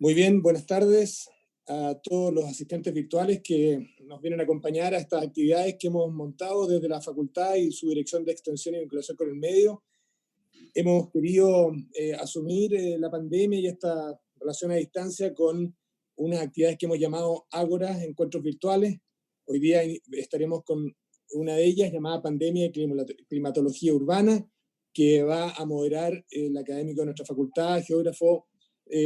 Muy bien, buenas tardes a todos los asistentes virtuales que nos vienen a acompañar a estas actividades que hemos montado desde la facultad y su dirección de extensión y vinculación con el medio. Hemos querido asumir la pandemia y esta relación a distancia con unas actividades que hemos llamado Ágoras, encuentros virtuales. Hoy día estaremos con una de ellas llamada Pandemia y Climatología Urbana, que va a moderar el académico de nuestra facultad, geógrafo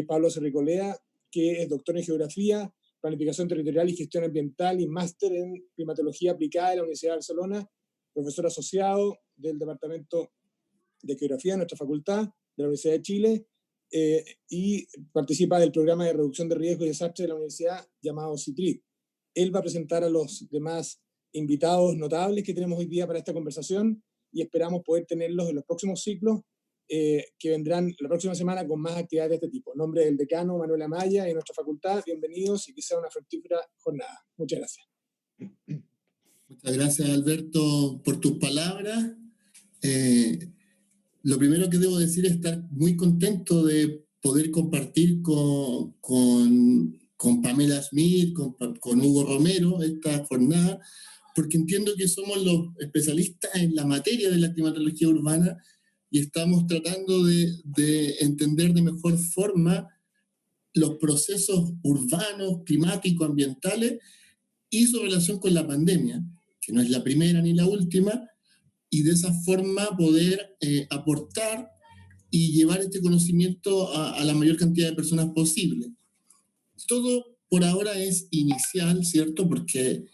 Pablo Cerricolea, que es doctor en Geografía, Planificación Territorial y Gestión Ambiental y máster en Climatología Aplicada de la Universidad de Barcelona, profesor asociado del Departamento de Geografía de nuestra facultad, de la Universidad de Chile, y participa del programa de reducción de riesgo y desastre de la universidad llamado CITRID. Él va a presentar a los demás invitados notables que tenemos hoy día para esta conversación y esperamos poder tenerlos en los próximos ciclos que vendrán la próxima semana con más actividades de este tipo. En nombre del decano Manuel Amaya y de nuestra facultad, bienvenidos y que sea una fructífera jornada. Muchas gracias. Muchas gracias, Alberto, por tus palabras. Lo primero que debo decir es estar muy contento de poder compartir con Pamela Smith, con Hugo Romero esta jornada, porque entiendo que somos los especialistas en la materia de la climatología urbana y estamos tratando de entender de mejor forma los procesos urbanos, climáticos, ambientales y su relación con la pandemia, que no es la primera ni la última, y de esa forma poder aportar y llevar este conocimiento a la mayor cantidad de personas posible. Todo por ahora es inicial, ¿cierto? Porque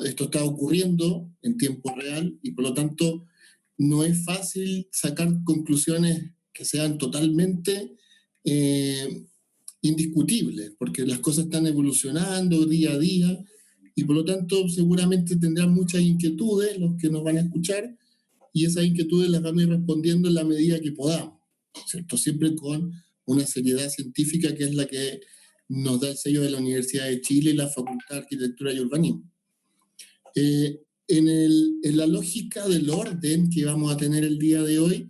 esto está ocurriendo en tiempo real y por lo tanto no es fácil sacar conclusiones que sean totalmente indiscutibles, porque las cosas están evolucionando día a día y por lo tanto seguramente tendrán muchas inquietudes los que nos van a escuchar y esas inquietudes las vamos a ir respondiendo en la medida que podamos, ¿cierto? Siempre con una seriedad científica que es la que nos da el sello de la Universidad de Chile y la Facultad de Arquitectura y Urbanismo. En la lógica del orden que vamos a tener el día de hoy,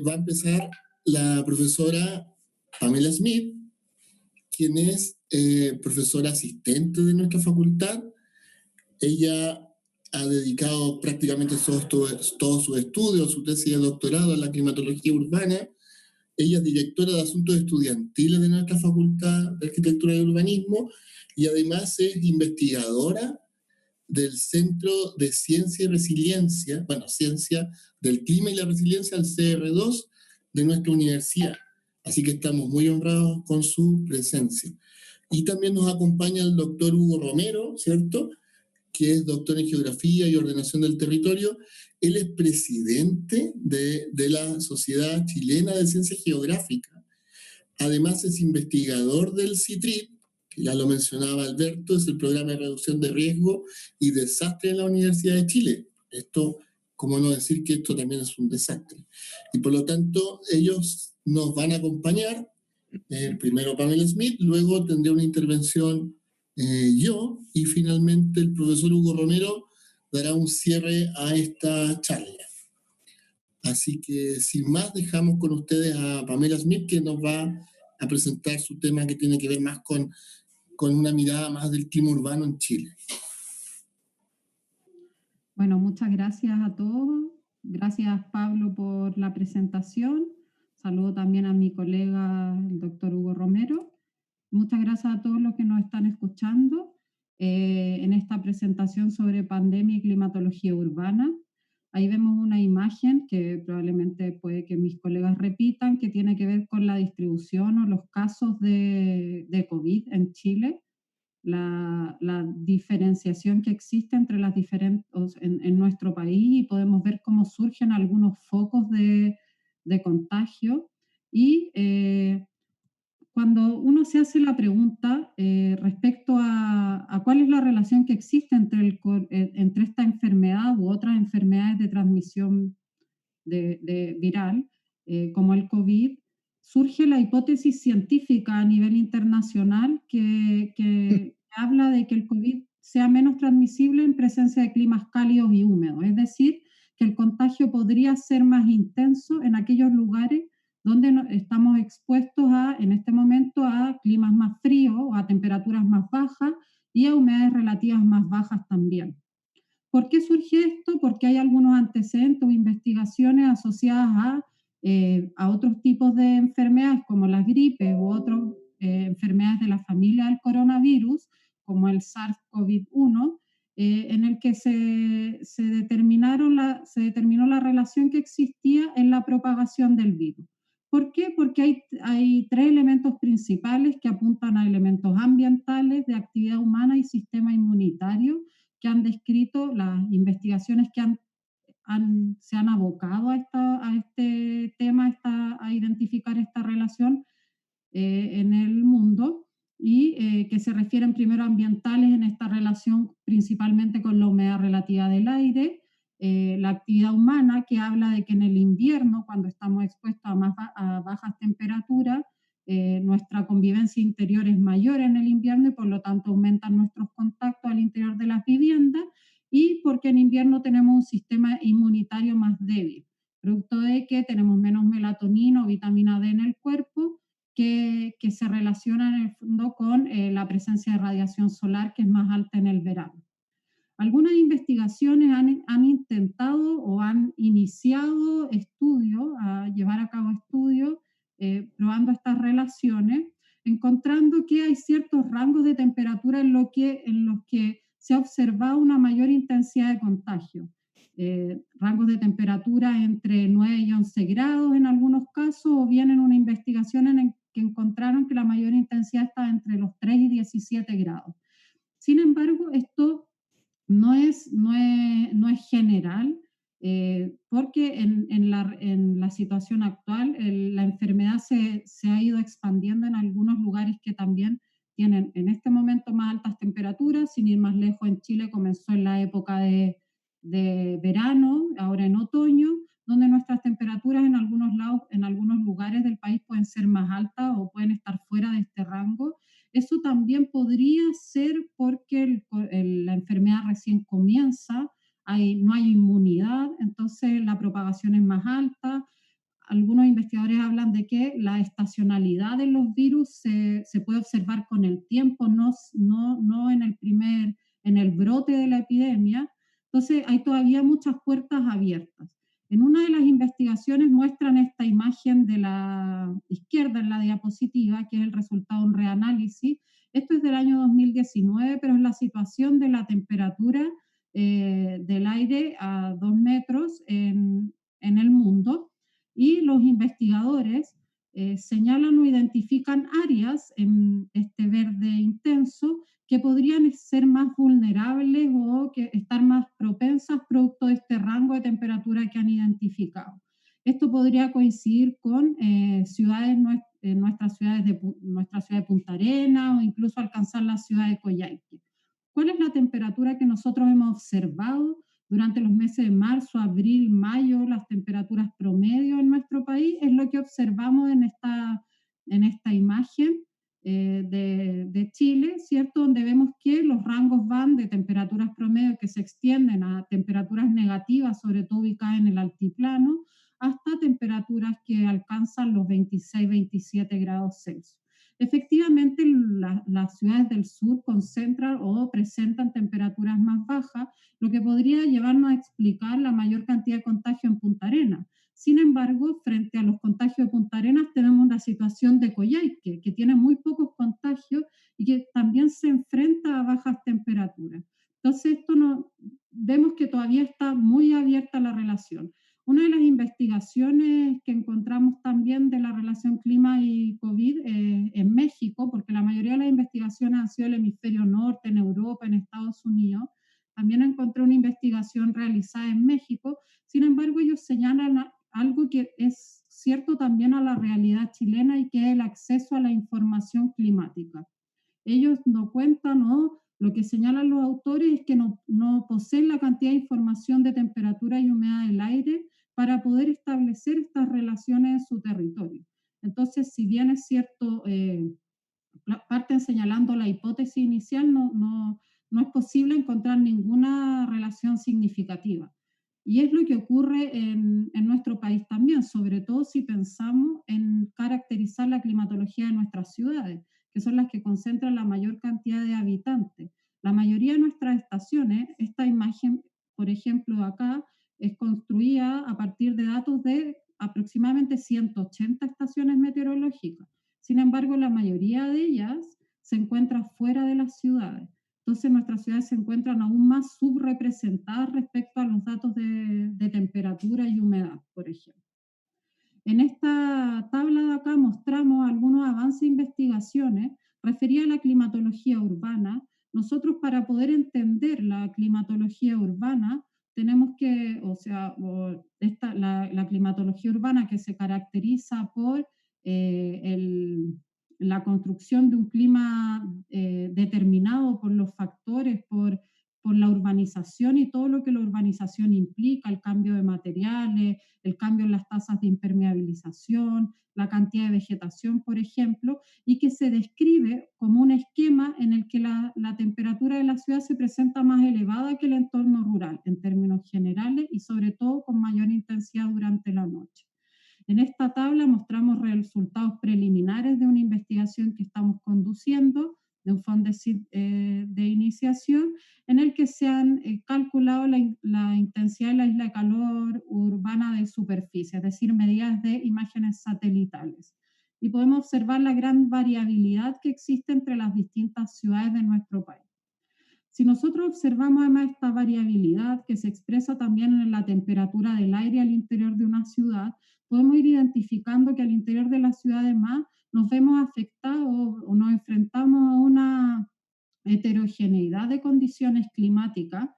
va a empezar la profesora Pamela Smith, quien es profesora asistente de nuestra facultad. Ella ha dedicado prácticamente todos sus estudios, su tesis de doctorado a la climatología urbana. Ella es directora de asuntos estudiantiles de nuestra Facultad de Arquitectura y Urbanismo y además es investigadora del Centro de Ciencia y Resiliencia, Ciencia del Clima y la Resiliencia, el CR2, de nuestra universidad. Así que estamos muy honrados con su presencia. Y también nos acompaña el doctor Hugo Romero, ¿cierto?, que es doctor en Geografía y Ordenación del Territorio. Él es presidente de la Sociedad Chilena de Ciencias Geográficas. Además es investigador del CITRID, que ya lo mencionaba Alberto, es el Programa de Reducción de Riesgo y Desastre en la Universidad de Chile. Esto, cómo no decir que esto también es un desastre. Y por lo tanto, ellos nos van a acompañar, primero Pamela Smith, luego tendré una intervención yo, y finalmente el profesor Hugo Romero dará un cierre a esta charla. Así que sin más dejamos con ustedes a Pamela Smith, que nos va a presentar su tema que tiene que ver más con una mirada más del clima urbano en Chile. Bueno, muchas gracias a todos. Gracias, Pablo, por la presentación. Saludo también a mi colega, el doctor Hugo Romero. Muchas gracias a todos los que nos están escuchando en esta presentación sobre pandemia y climatología urbana. Ahí vemos una imagen que probablemente puede que mis colegas repitan, que tiene que ver con la distribución o los casos de COVID en Chile, la diferenciación que existe entre las diferentes en nuestro país, y podemos ver cómo surgen algunos focos de contagio. Y cuando uno se hace la pregunta respecto a cuál es la relación que existe entre esta enfermedad u otras enfermedades de transmisión viral, como el COVID, surge la hipótesis científica a nivel internacional que habla de que el COVID sea menos transmisible en presencia de climas cálidos y húmedos, es decir, que el contagio podría ser más intenso en aquellos lugares donde estamos expuestos en este momento a climas más fríos o a temperaturas más bajas y a humedades relativas más bajas también. ¿Por qué surge esto? Porque hay algunos antecedentes o investigaciones asociadas a otros tipos de enfermedades como las gripes u otras enfermedades de la familia del coronavirus, como el SARS-CoV-1, en el que se determinó la relación que existía en la propagación del virus. ¿Por qué? Porque hay tres elementos principales que apuntan a elementos ambientales, de actividad humana y sistema inmunitario, que han descrito las investigaciones que se han abocado a este tema, a identificar esta relación en el mundo y que se refieren primero a ambientales en esta relación principalmente con la humedad relativa del aire, la actividad humana que habla de que en el invierno, cuando estamos expuestos a bajas temperaturas, nuestra convivencia interior es mayor en el invierno y por lo tanto aumentan nuestros contactos al interior de las viviendas, y porque en invierno tenemos un sistema inmunitario más débil, producto de que tenemos menos melatonina o vitamina D en el cuerpo, que se relaciona en el fondo con la presencia de radiación solar, que es más alta en el verano. Algunas investigaciones han intentado o han iniciado estudios, a llevar a cabo estudios, probando estas relaciones, encontrando que hay ciertos rangos de temperatura en los que se ha observado una mayor intensidad de contagio. Rangos de temperatura entre 9 y 11 grados en algunos casos, o bien en una investigación en que encontraron que la mayor intensidad estaba entre los 3 y 17 grados. Sin embargo, esto no es general, porque en la situación actual la enfermedad se ha ido expandiendo en algunos lugares que también tienen en este momento más altas temperaturas. Sin ir más lejos, en Chile comenzó en la época de verano, ahora en otoño, donde nuestras temperaturas en algunos lados, en algunos lugares del país pueden ser más altas o pueden estar fuera de este rango. Eso también podría ser porque la enfermedad recién comienza, no hay inmunidad, entonces la propagación es más alta. Algunos investigadores hablan de que la estacionalidad de los virus se puede observar con el tiempo, no en el brote de la epidemia. Entonces hay todavía muchas puertas abiertas. En una de las investigaciones muestran esta imagen de la izquierda en la diapositiva, que es el resultado de un reanálisis. Esto es del año 2019, pero es la situación de la temperatura del aire a 2 metros en el mundo. Y los investigadores señalan o identifican áreas en este verde intenso que podrían ser más vulnerables o que estar más propensas producto de este rango de temperatura que han identificado. Esto podría coincidir con nuestra ciudad de Punta Arenas o incluso alcanzar la ciudad de Coyhaique. ¿Cuál es la temperatura que nosotros hemos observado durante los meses de marzo, abril, mayo? Las temperaturas promedio en nuestro país es lo que observamos en esta imagen de Chile, ¿cierto? Donde vemos que los rangos van de temperaturas promedio que se extienden a temperaturas negativas, sobre todo ubicadas en el altiplano, hasta temperaturas que alcanzan los 26, 27 grados Celsius. Efectivamente, las ciudades del sur concentran o presentan temperaturas más bajas, lo que podría llevarnos a explicar la mayor cantidad de contagio en Punta Arenas. Sin embargo, frente a los contagios de Punta Arenas tenemos una situación de Coyhaique, que tiene muy pocos contagios y que también se enfrenta a bajas temperaturas. Entonces, vemos que todavía está muy abierta la relación. Una de las investigaciones que encontramos también de la relación clima y COVID en México, porque la mayoría de las investigaciones han sido en el hemisferio norte, en Europa, en Estados Unidos, también encontré una investigación realizada en México. Sin embargo, ellos señalan algo que es cierto también a la realidad chilena, y que es el acceso a la información climática. Ellos no cuentan, o lo que señalan los autores es que no poseen la cantidad de información de temperatura y humedad del aire para poder establecer estas relaciones en su territorio. Entonces, si bien es cierto, parten señalando la hipótesis inicial, no es posible encontrar ninguna relación significativa. Y es lo que ocurre en nuestro país también, sobre todo si pensamos en caracterizar la climatología de nuestras ciudades, que son las que concentran la mayor cantidad de habitantes. La mayoría de nuestras estaciones, esta imagen, por ejemplo, acá, es construida a partir de datos de aproximadamente 180 estaciones meteorológicas. Sin embargo, la mayoría de ellas se encuentra fuera de las ciudades. Entonces, nuestras ciudades se encuentran aún más subrepresentadas respecto a los datos de temperatura y humedad, por ejemplo. En esta tabla de acá mostramos algunos avances e investigaciones referidas a la climatología urbana. Nosotros, para poder entender la climatología urbana, tenemos que, o sea, la climatología urbana que se caracteriza por la construcción de un clima determinado por los factores, por la urbanización y todo lo que la urbanización implica, el cambio de materiales, el cambio en las tasas de impermeabilización, la cantidad de vegetación, por ejemplo, y que se describe como un esquema en el que la temperatura de la ciudad se presenta más elevada que el entorno rural, en términos generales, y sobre todo con mayor intensidad durante la noche. En esta tabla mostramos resultados preliminares de una investigación que estamos conduciendo, de un fondo de iniciación, en el que se han calculado la intensidad de la isla de calor urbana de superficie, es decir, medidas de imágenes satelitales. Y podemos observar la gran variabilidad que existe entre las distintas ciudades de nuestro país. Si nosotros observamos además esta variabilidad que se expresa también en la temperatura del aire al interior de una ciudad, podemos ir identificando que al interior de la ciudad además nos vemos afectados o nos enfrentamos a una heterogeneidad de condiciones climáticas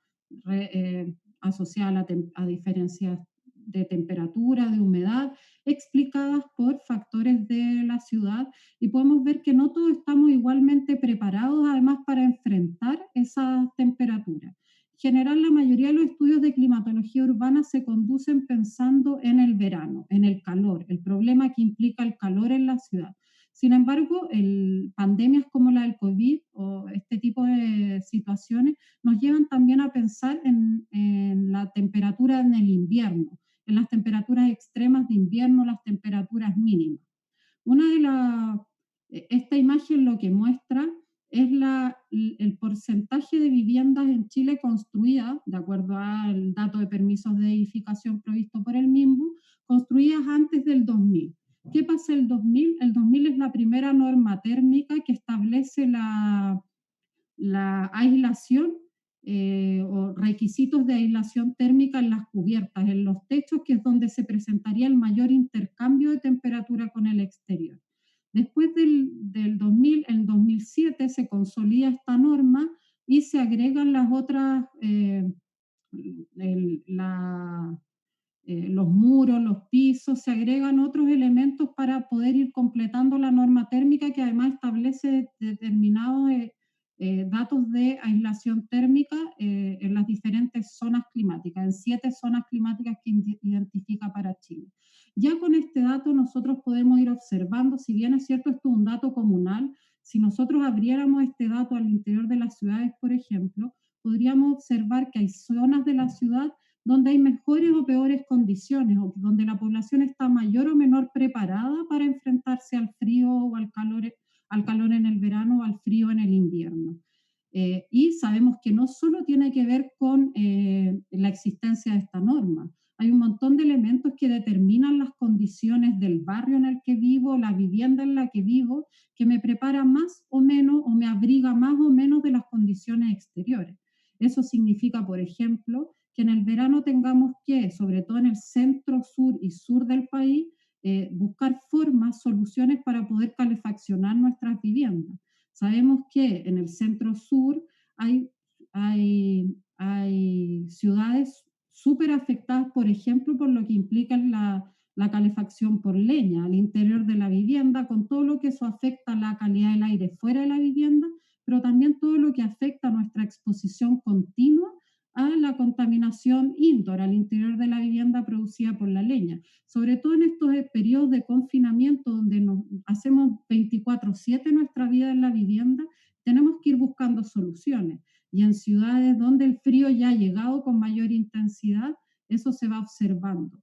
asociadas a diferencias de temperatura, de humedad, explicadas por factores de la ciudad, y podemos ver que no todos estamos igualmente preparados además para enfrentar esas temperaturas. En general, la mayoría de los estudios de climatología urbana se conducen pensando en el verano, en el calor, el problema que implica el calor en la ciudad. Sin embargo, pandemias como la del COVID o este tipo de situaciones nos llevan también a pensar en la temperatura en el invierno, en las temperaturas extremas de invierno, las temperaturas mínimas. Esta imagen lo que muestra es el porcentaje de viviendas en Chile construidas, de acuerdo al dato de permisos de edificación provisto por el MIMBU, construidas antes del 2000. ¿Qué pasa el 2000? El 2000 es la primera norma térmica que establece la aislación o requisitos de aislación térmica en las cubiertas, en los techos, que es donde se presentaría el mayor intercambio de temperatura con el exterior. Después del 2000, en 2007 se consolida esta norma y se agregan las otras, los muros, los pisos, se agregan otros elementos para poder ir completando la norma térmica, que además establece determinados datos de aislación térmica en las diferentes zonas climáticas, en 7 zonas climáticas que identifica para Chile. Ya con este dato nosotros podemos ir observando, si bien es cierto esto es un dato comunal, si nosotros abriéramos este dato al interior de las ciudades, por ejemplo, podríamos observar que hay zonas de la ciudad donde hay mejores o peores condiciones, o donde la población está mayor o menor preparada para enfrentarse al frío o al calor en el verano o al frío en el invierno. Y sabemos que no solo tiene que ver con la existencia de esta norma, hay un montón de elementos que determinan las condiciones del barrio en el que vivo, la vivienda en la que vivo, que me prepara más o menos o me abriga más o menos de las condiciones exteriores. Eso significa, por ejemplo, que en el verano tengamos que, sobre todo en el centro, sur y sur del país, buscar formas, soluciones para poder calefaccionar nuestras viviendas. Sabemos que en el centro sur hay ciudades súper afectadas, por ejemplo, por lo que implica la calefacción por leña al interior de la vivienda, con todo lo que eso afecta a la calidad del aire fuera de la vivienda, pero también todo lo que afecta a nuestra exposición continua a la contaminación indoor, al interior de la vivienda producida por la leña. Sobre todo en estos periodos de confinamiento donde nos hacemos 24/7 nuestra vida en la vivienda, tenemos que ir buscando soluciones. Y en ciudades donde el frío ya ha llegado con mayor intensidad, eso se va observando.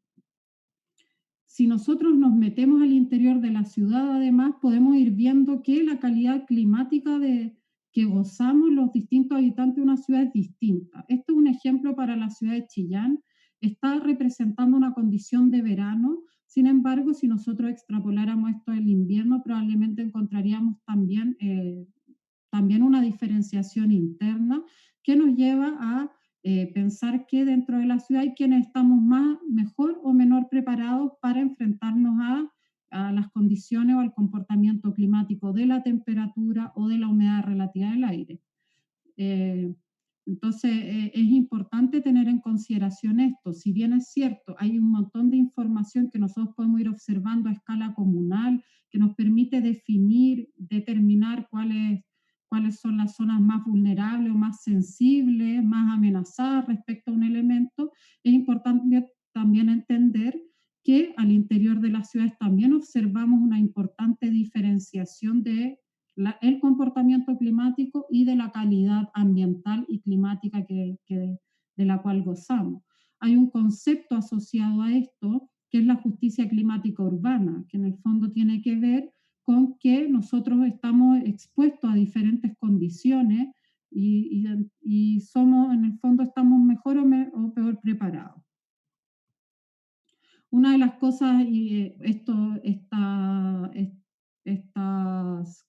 Si nosotros nos metemos al interior de la ciudad, además, podemos ir viendo que la calidad climática que gozamos los distintos habitantes de una ciudad es distinta. Esto es un ejemplo para la ciudad de Chillán. Está representando una condición de verano. Sin embargo, si nosotros extrapoláramos esto al invierno, probablemente encontraríamos también una diferenciación interna que nos lleva a pensar que dentro de la ciudad hay quienes estamos mejor o menor preparados para enfrentarnos a las condiciones o al comportamiento climático de la temperatura o de la humedad relativa del aire. Eh, entonces, es importante tener en consideración esto. Si bien es cierto, hay un montón de información que nosotros podemos ir observando a escala comunal, que nos permite determinar cuáles son las zonas más vulnerables o más sensibles, más amenazadas respecto a un elemento, es importante también entender que al interior de las ciudades también observamos una importante diferenciación el comportamiento climático y de la calidad ambiental y climática de la cual gozamos. Hay un concepto asociado a esto que es la justicia climática urbana, que en el fondo tiene que ver con que nosotros estamos expuestos a diferentes condiciones y somos, en el fondo, estamos mejor o peor preparados. Una de las cosas, y estas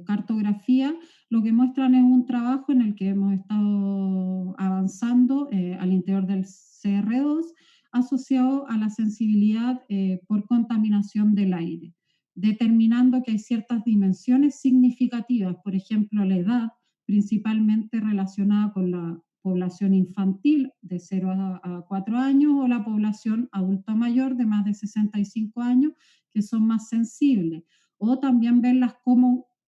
cartografías lo que muestran es un trabajo en el que hemos estado avanzando al interior del CR2 asociado a la sensibilidad por contaminación del aire, determinando que hay ciertas dimensiones significativas, por ejemplo, la edad, principalmente relacionada con la población infantil de 0 a 4 años o la población adulta mayor de más de 65 años, que son más sensibles. O también ver las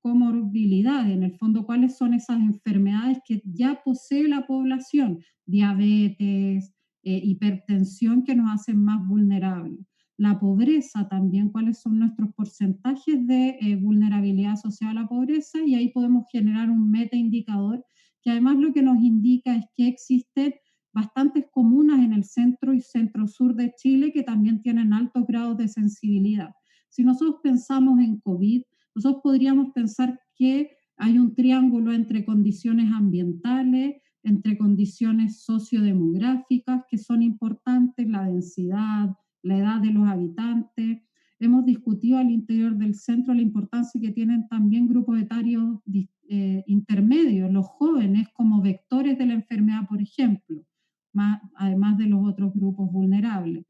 comorbilidades, en el fondo, cuáles son esas enfermedades que ya posee la población, diabetes, hipertensión, que nos hacen más vulnerables. La pobreza también, cuáles son nuestros porcentajes de vulnerabilidad asociada a la pobreza, y ahí podemos generar un metaindicador que además lo que nos indica es que existen bastantes comunas en el centro y centro-sur de Chile que también tienen altos grados de sensibilidad. Si nosotros pensamos en COVID, nosotros podríamos pensar que hay un triángulo entre condiciones ambientales, entre condiciones sociodemográficas que son importantes, la densidad, la edad de los habitantes. Hemos discutido al interior del centro la importancia que tienen también grupos etarios intermedios, los jóvenes como vectores de la enfermedad, por ejemplo, además de los otros grupos vulnerables.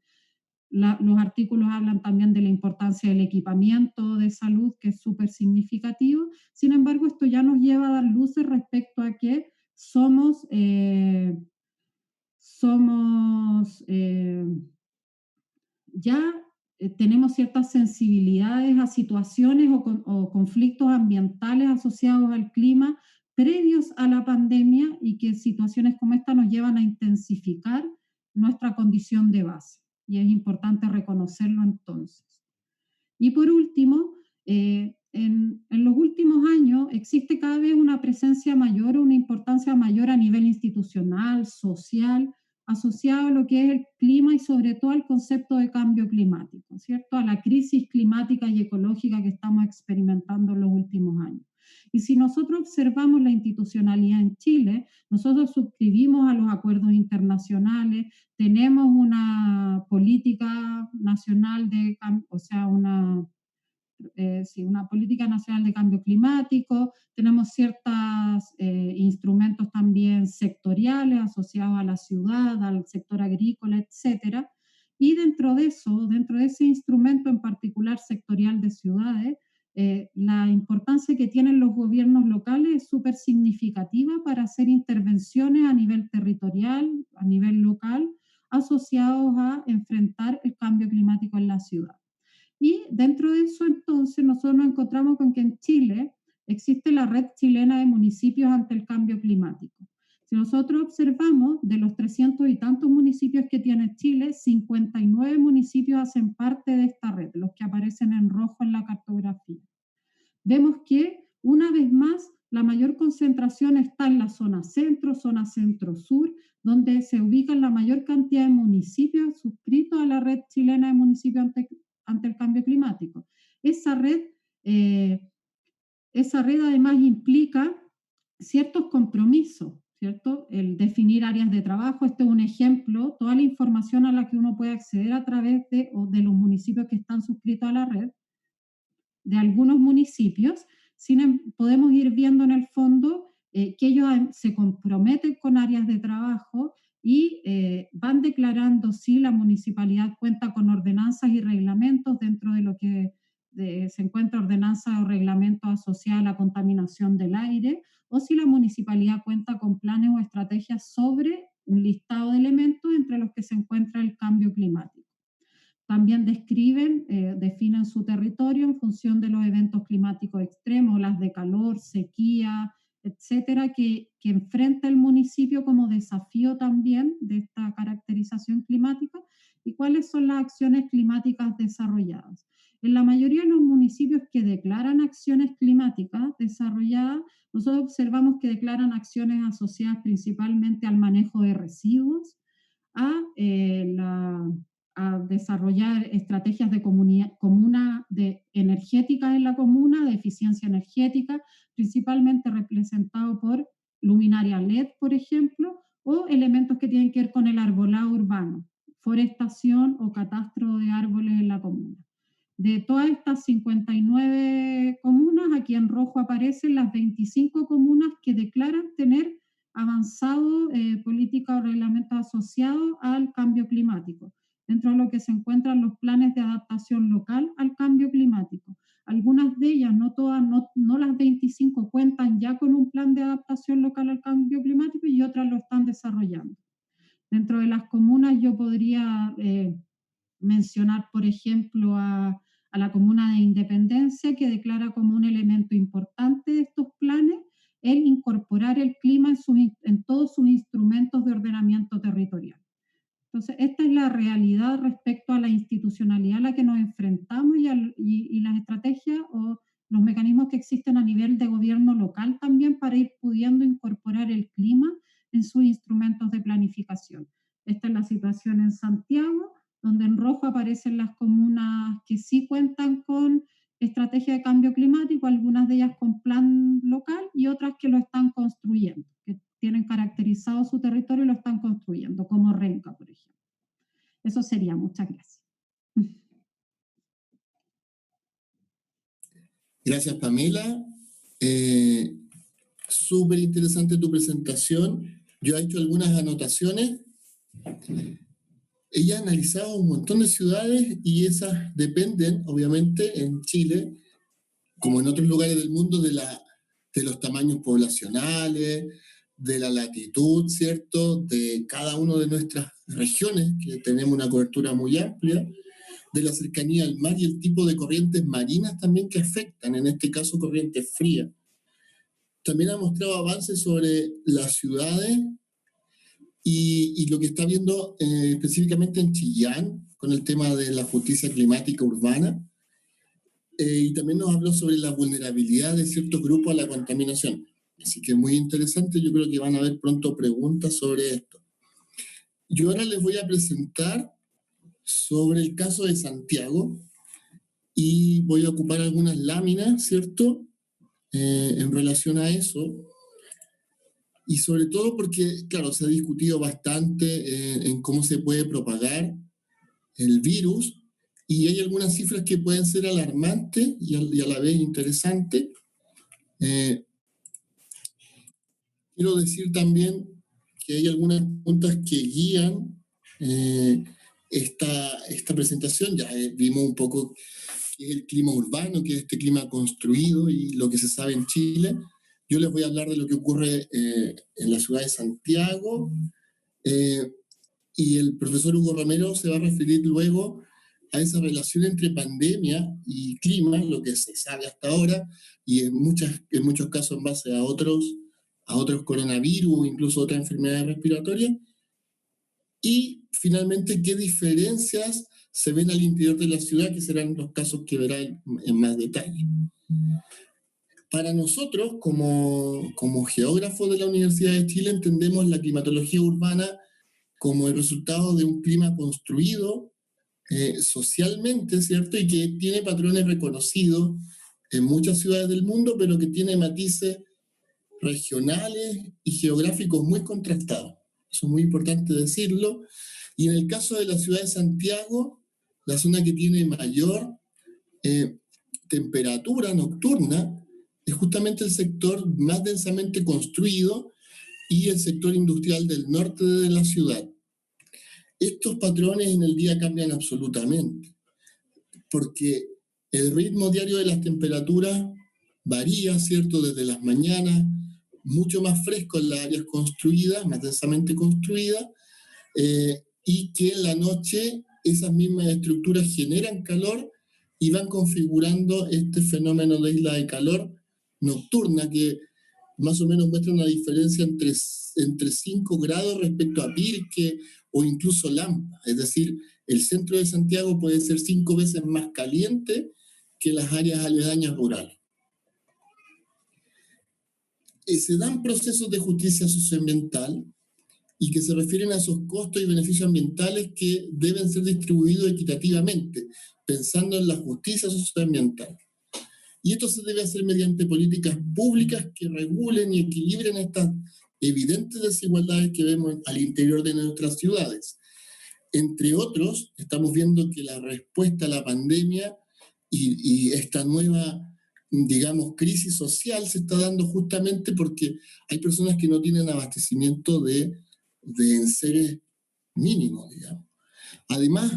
Los artículos hablan también de la importancia del equipamiento de salud, que es súper significativo. Sin embargo, esto ya nos lleva a dar luces respecto a que ya tenemos ciertas sensibilidades a situaciones o conflictos ambientales asociados al clima previos a la pandemia, y que situaciones como esta nos llevan a intensificar nuestra condición de base. Y es importante reconocerlo entonces. Y por último, en los últimos años existe cada vez una presencia mayor, una importancia mayor a nivel institucional, social, asociado a lo que es el clima y sobre todo al concepto de cambio climático, ¿cierto? A la crisis climática y ecológica que estamos experimentando en los últimos años. Y si nosotros observamos la institucionalidad en Chile, nosotros suscribimos a los acuerdos internacionales, tenemos una política nacional una política nacional de cambio climático, tenemos ciertos instrumentos también sectoriales asociados a la ciudad, al sector agrícola, etcétera. Y dentro de ese instrumento en particular sectorial de ciudades, la importancia que tienen los gobiernos locales es súper significativa para hacer intervenciones a nivel territorial, a nivel local, asociados a enfrentar el cambio climático en la ciudad. Y dentro de eso, entonces, nosotros nos encontramos con que en Chile existe la Red Chilena de Municipios ante el Cambio Climático. Si nosotros observamos, de los 300 y tantos municipios que tiene Chile, 59 municipios hacen parte de esta red, los que aparecen en rojo en la cartografía. Vemos que, una vez más, la mayor concentración está en la zona centro-sur, donde se ubican la mayor cantidad de municipios suscritos a la red chilena de municipios ante el cambio climático. Esa red además implica ciertos compromisos, ¿cierto? El definir áreas de trabajo, este es un ejemplo, toda la información a la que uno puede acceder a través de los municipios que están suscritos a la red, de algunos municipios, podemos ir viendo en el fondo que ellos se comprometen con áreas de trabajo y van declarando si la municipalidad cuenta con ordenanzas y reglamentos dentro de lo que se encuentra ordenanza o reglamento asociado a la contaminación del aire, o si la municipalidad cuenta con planes o estrategias sobre un listado de elementos entre los que se encuentra el cambio climático. También definen su territorio en función de los eventos climáticos extremos, olas de calor, sequía, etcétera, que enfrenta el municipio como desafío también de esta caracterización climática, y cuáles son las acciones climáticas desarrolladas. En la mayoría de los municipios que declaran acciones climáticas desarrolladas, nosotros observamos que declaran acciones asociadas principalmente al manejo de residuos, a desarrollar estrategias de energéticas en la comuna, de eficiencia energética, principalmente representado por luminaria LED, por ejemplo, o elementos que tienen que ver con el arbolado urbano, forestación o catastro de árboles en la comuna. De todas estas 59 comunas, aquí en rojo aparecen las 25 comunas que declaran tener avanzado políticas o reglamentos asociados al cambio climático, dentro de lo que se encuentran los planes de adaptación local al cambio climático. Algunas de ellas, no todas, no las 25, cuentan ya con un plan de adaptación local al cambio climático y otras lo están desarrollando. Dentro de las comunas yo podría mencionar, por ejemplo, a la comuna de Independencia, que declara como un elemento importante de estos planes el incorporar el clima en todos sus instrumentos de ordenamiento territorial. Entonces, esta es la realidad respecto a la institucionalidad a la que nos enfrentamos y las estrategias o los mecanismos que existen a nivel de gobierno local también para ir pudiendo incorporar el clima en sus instrumentos de planificación. Esta es la situación en Santiago, donde en rojo aparecen las comunas que sí cuentan con estrategia de cambio climático, algunas de ellas con plan local y otras que lo están construyendo, que tienen caracterizado su territorio y lo están construyendo, como Renca, por ejemplo. Eso sería. Muchas gracias. Gracias, Pamela. Súper interesante tu presentación. Yo he hecho algunas anotaciones. Ella ha analizado un montón de ciudades y esas dependen, obviamente, en Chile, como en otros lugares del mundo, de los tamaños poblacionales, de la latitud, ¿cierto? De cada una de nuestras regiones, que tenemos una cobertura muy amplia, de la cercanía al mar y el tipo de corrientes marinas también que afectan, en este caso corrientes frías. También ha mostrado avances sobre las ciudades y lo que está viendo específicamente en Chillán, con el tema de la justicia climática urbana, y también nos habló sobre la vulnerabilidad de ciertos grupos a la contaminación. Así que muy interesante, yo creo que van a haber pronto preguntas sobre esto. Yo ahora les voy a presentar sobre el caso de Santiago y voy a ocupar algunas láminas, ¿cierto?, en relación a eso. Y sobre todo porque, claro, se ha discutido bastante en cómo se puede propagar el virus y hay algunas cifras que pueden ser alarmantes y a la vez interesantes. Quiero decir también que hay algunas preguntas que guían esta presentación. Ya vimos un poco qué es el clima urbano, qué es este clima construido y lo que se sabe en Chile. Yo les voy a hablar de lo que ocurre en la ciudad de Santiago y el profesor Hugo Romero se va a referir luego a esa relación entre pandemia y clima, lo que se sabe hasta ahora, y en muchos casos en base a otros coronavirus, incluso otras enfermedades respiratorias. Y finalmente, ¿qué diferencias se ven al interior de la ciudad, que serán los casos que verán en más detalle? Para nosotros, como geógrafos de la Universidad de Chile, entendemos la climatología urbana como el resultado de un clima construido socialmente, ¿cierto? Y que tiene patrones reconocidos en muchas ciudades del mundo, pero que tiene matices regionales y geográficos muy contrastados. Eso es muy importante decirlo. Y en el caso de la ciudad de Santiago, la zona que tiene mayor temperatura nocturna es justamente el sector más densamente construido y el sector industrial del norte de la ciudad. Estos patrones en el día cambian absolutamente, porque el ritmo diario de las temperaturas varía, ¿cierto? Desde las mañanas, mucho más fresco en las áreas construidas, más densamente construidas, y que en la noche esas mismas estructuras generan calor y van configurando este fenómeno de isla de calor nocturna, que más o menos muestra una diferencia entre 5 grados respecto a Pirque o incluso Lampa. Es decir, el centro de Santiago puede ser 5 veces más caliente que las áreas aledañas rurales. Se dan procesos de justicia socioambiental y que se refieren a esos costos y beneficios ambientales que deben ser distribuidos equitativamente, pensando en la justicia socioambiental. Y esto se debe hacer mediante políticas públicas que regulen y equilibren estas evidentes desigualdades que vemos al interior de nuestras ciudades. Entre otros, estamos viendo que la respuesta a la pandemia y esta nueva, digamos, crisis social se está dando justamente porque hay personas que no tienen abastecimiento de enseres mínimos, digamos. Además,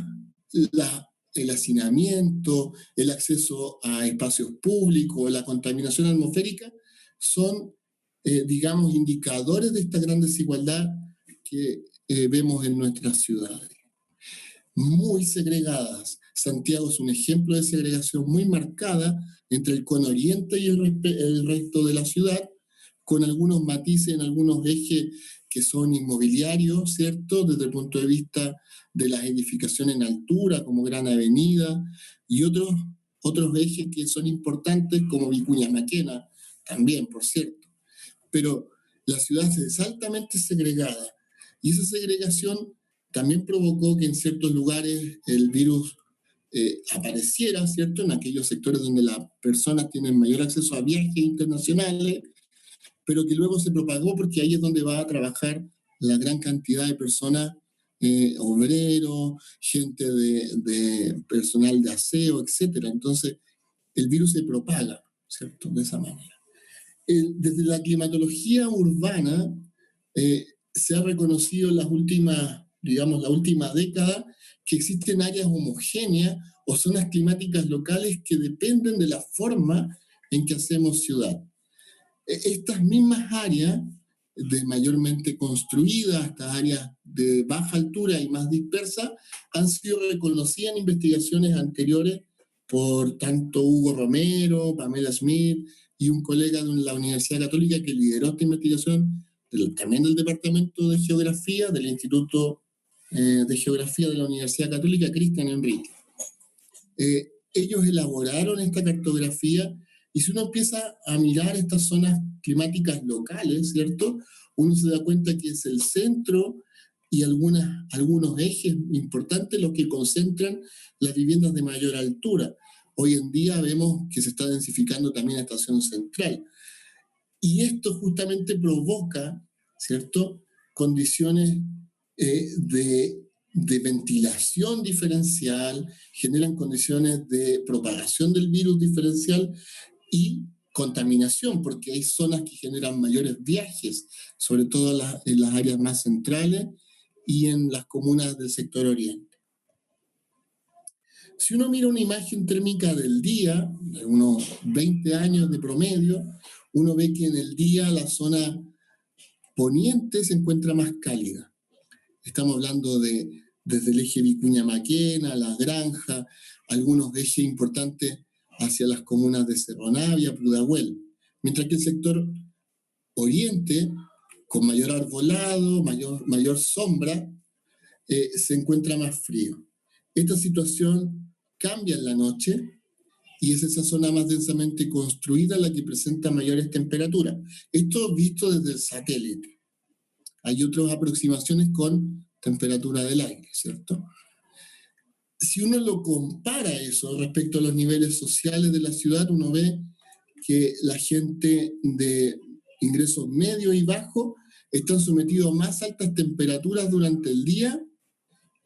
el hacinamiento, el acceso a espacios públicos, la contaminación atmosférica son, digamos, indicadores de esta gran desigualdad que vemos en nuestras ciudades. Muy segregadas. Santiago es un ejemplo de segregación muy marcada entre el cono oriente y el resto de la ciudad, con algunos matices en algunos ejes que son inmobiliarios, ¿cierto? Desde el punto de vista de las edificaciones en altura, como Gran Avenida, y otros ejes que son importantes, como Vicuña Maquena, también, por cierto. Pero la ciudad es altamente segregada, y esa segregación también provocó que en ciertos lugares el virus apareciera, ¿cierto? En aquellos sectores donde las personas tienen mayor acceso a viajes internacionales, pero que luego se propagó porque ahí es donde va a trabajar la gran cantidad de personas, obreros, gente de personal de aseo, etc. Entonces, el virus se propaga, ¿cierto? De esa manera. Desde la climatología urbana, se ha reconocido en las últimas, digamos, la última década, que existen áreas homogéneas o zonas climáticas locales que dependen de la forma en que hacemos ciudad. Estas mismas áreas, de mayormente construidas, estas áreas de baja altura y más dispersas, han sido reconocidas en investigaciones anteriores por tanto Hugo Romero, Pamela Smith y un colega de la Universidad Católica que lideró esta investigación, también del Departamento de Geografía, del Instituto de Geografía de la Universidad Católica, Cristian Enrique. Ellos elaboraron esta cartografía. Y si uno empieza a mirar estas zonas climáticas locales, ¿cierto? Uno se da cuenta que es el centro y algunos ejes importantes los que concentran las viviendas de mayor altura. Hoy en día vemos que se está densificando también la estación central. Y esto justamente provoca, ¿cierto?, condiciones de ventilación diferencial, generan condiciones de propagación del virus diferencial y contaminación, porque hay zonas que generan mayores viajes, sobre todo en las áreas más centrales y en las comunas del sector oriente. Si uno mira una imagen térmica del día, de unos 20 años de promedio, uno ve que en el día la zona poniente se encuentra más cálida. Estamos hablando desde el eje Vicuña Maquena, Las Granjas, algunos ejes importantes hacia las comunas de Cerro Navia, Pudahuel, mientras que el sector oriente, con mayor arbolado, mayor sombra, se encuentra más frío. Esta situación cambia en la noche y es esa zona más densamente construida la que presenta mayores temperaturas. Esto visto desde el satélite. Hay otras aproximaciones con temperatura del aire, ¿cierto? Si uno lo compara eso respecto a los niveles sociales de la ciudad, uno ve que la gente de ingresos medios y bajos están sometidos a más altas temperaturas durante el día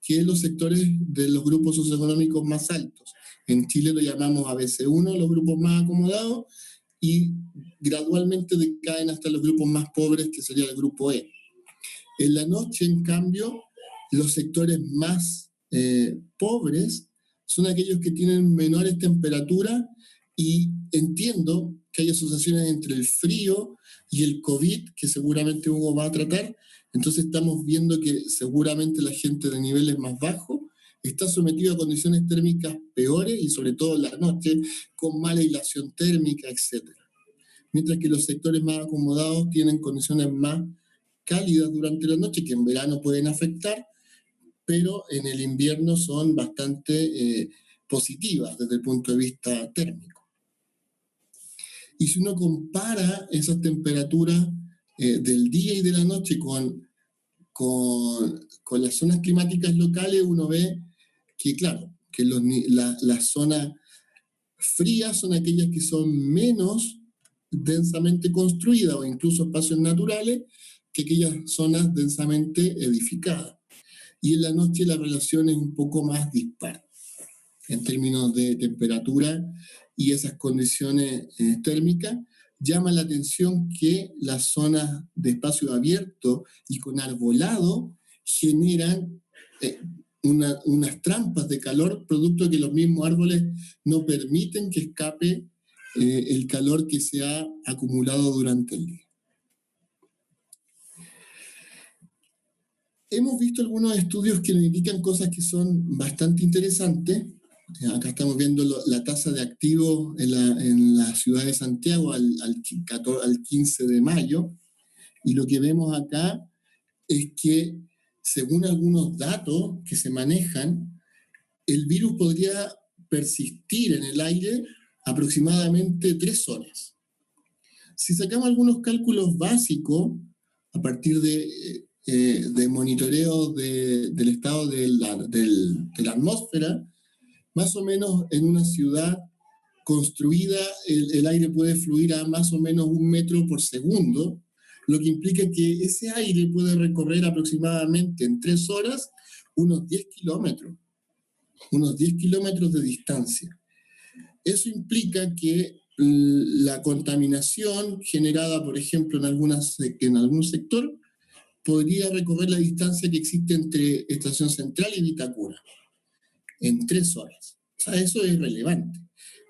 que los sectores de los grupos socioeconómicos más altos. En Chile lo llamamos ABC1, los grupos más acomodados, y gradualmente decaen hasta los grupos más pobres, que sería el grupo E. En la noche, en cambio, los sectores más pobres son aquellos que tienen menores temperaturas, y entiendo que hay asociaciones entre el frío y el COVID, que seguramente Hugo va a tratar. Entonces estamos viendo que seguramente la gente de niveles más bajos está sometida a condiciones térmicas peores, y sobre todo en la noche, con mala aislación térmica, etc. Mientras que los sectores más acomodados tienen condiciones más cálidas durante la noche, que en verano pueden afectar, pero en el invierno son bastante positivas desde el punto de vista térmico. Y si uno compara esas temperaturas del día y de la noche con las zonas climáticas locales, uno ve que, claro, que las zonas frías son aquellas que son menos densamente construidas, o incluso espacios naturales, que aquellas zonas densamente edificadas. Y en la noche la relación es un poco más dispar en términos de temperatura y esas condiciones térmicas. Llama la atención que las zonas de espacio abierto y con arbolado generan unas trampas de calor, producto de que los mismos árboles no permiten que escape el calor que se ha acumulado durante el día. Hemos visto algunos estudios que nos indican cosas que son bastante interesantes. Acá estamos viendo la tasa de activos en la ciudad de Santiago al 15 de mayo, y lo que vemos acá es que, según algunos datos que se manejan, el virus podría persistir en el aire aproximadamente 3 horas. Si sacamos algunos cálculos básicos a partir de monitoreo del estado de la atmósfera, más o menos en una ciudad construida el aire puede fluir a más o menos 1 metro por segundo, lo que implica que ese aire puede recorrer aproximadamente en 3 horas unos 10 kilómetros de distancia. Eso implica que la contaminación generada, por ejemplo, en algún sector, podría recorrer la distancia que existe entre Estación Central y Vitacura en 3 horas. O sea, eso es relevante.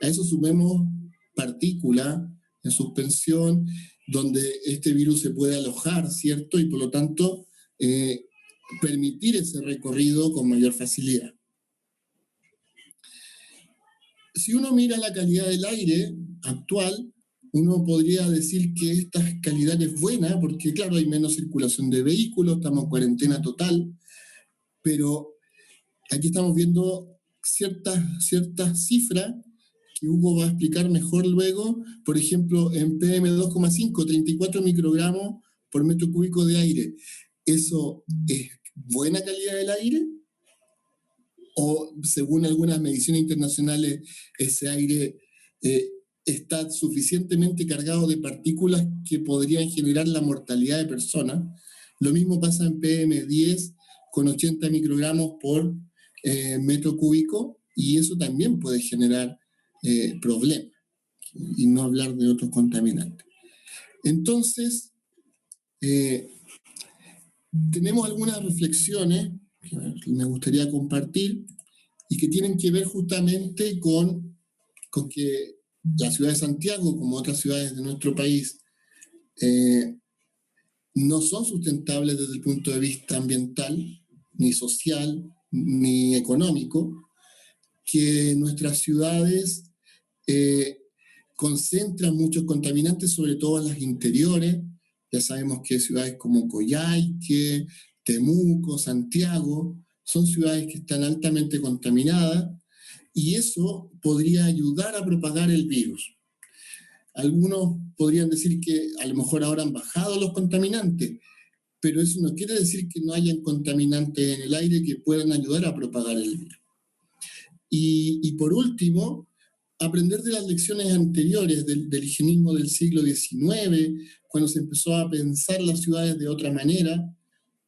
A eso sumemos partículas en suspensión, donde este virus se puede alojar, ¿cierto? Y por lo tanto, permitir ese recorrido con mayor facilidad. Si uno mira la calidad del aire actual, uno podría decir que esta calidad es buena, porque claro, hay menos circulación de vehículos, estamos en cuarentena total, pero aquí estamos viendo ciertas cifras que Hugo va a explicar mejor luego. Por ejemplo, en PM2,5, 34 microgramos por metro cúbico de aire. ¿Eso es buena calidad del aire? ¿O según algunas mediciones internacionales, ese aire está suficientemente cargado de partículas que podrían generar la mortalidad de personas? Lo mismo pasa en PM10 con 80 microgramos por metro cúbico, y eso también puede generar problemas, y no hablar de otros contaminantes. Entonces, tenemos algunas reflexiones que me gustaría compartir y que tienen que ver justamente con que la ciudad de Santiago, como otras ciudades de nuestro país, no son sustentables desde el punto de vista ambiental, ni social, ni económico, que nuestras ciudades concentran muchos contaminantes, sobre todo en las interiores. Ya sabemos que ciudades como Coyhaique, Temuco, Santiago, son ciudades que están altamente contaminadas, y eso podría ayudar a propagar el virus. Algunos podrían decir que a lo mejor ahora han bajado los contaminantes, pero eso no quiere decir que no hayan contaminantes en el aire que puedan ayudar a propagar el virus. Y por último, aprender de las lecciones anteriores del higienismo del siglo XIX, cuando se empezó a pensar las ciudades de otra manera,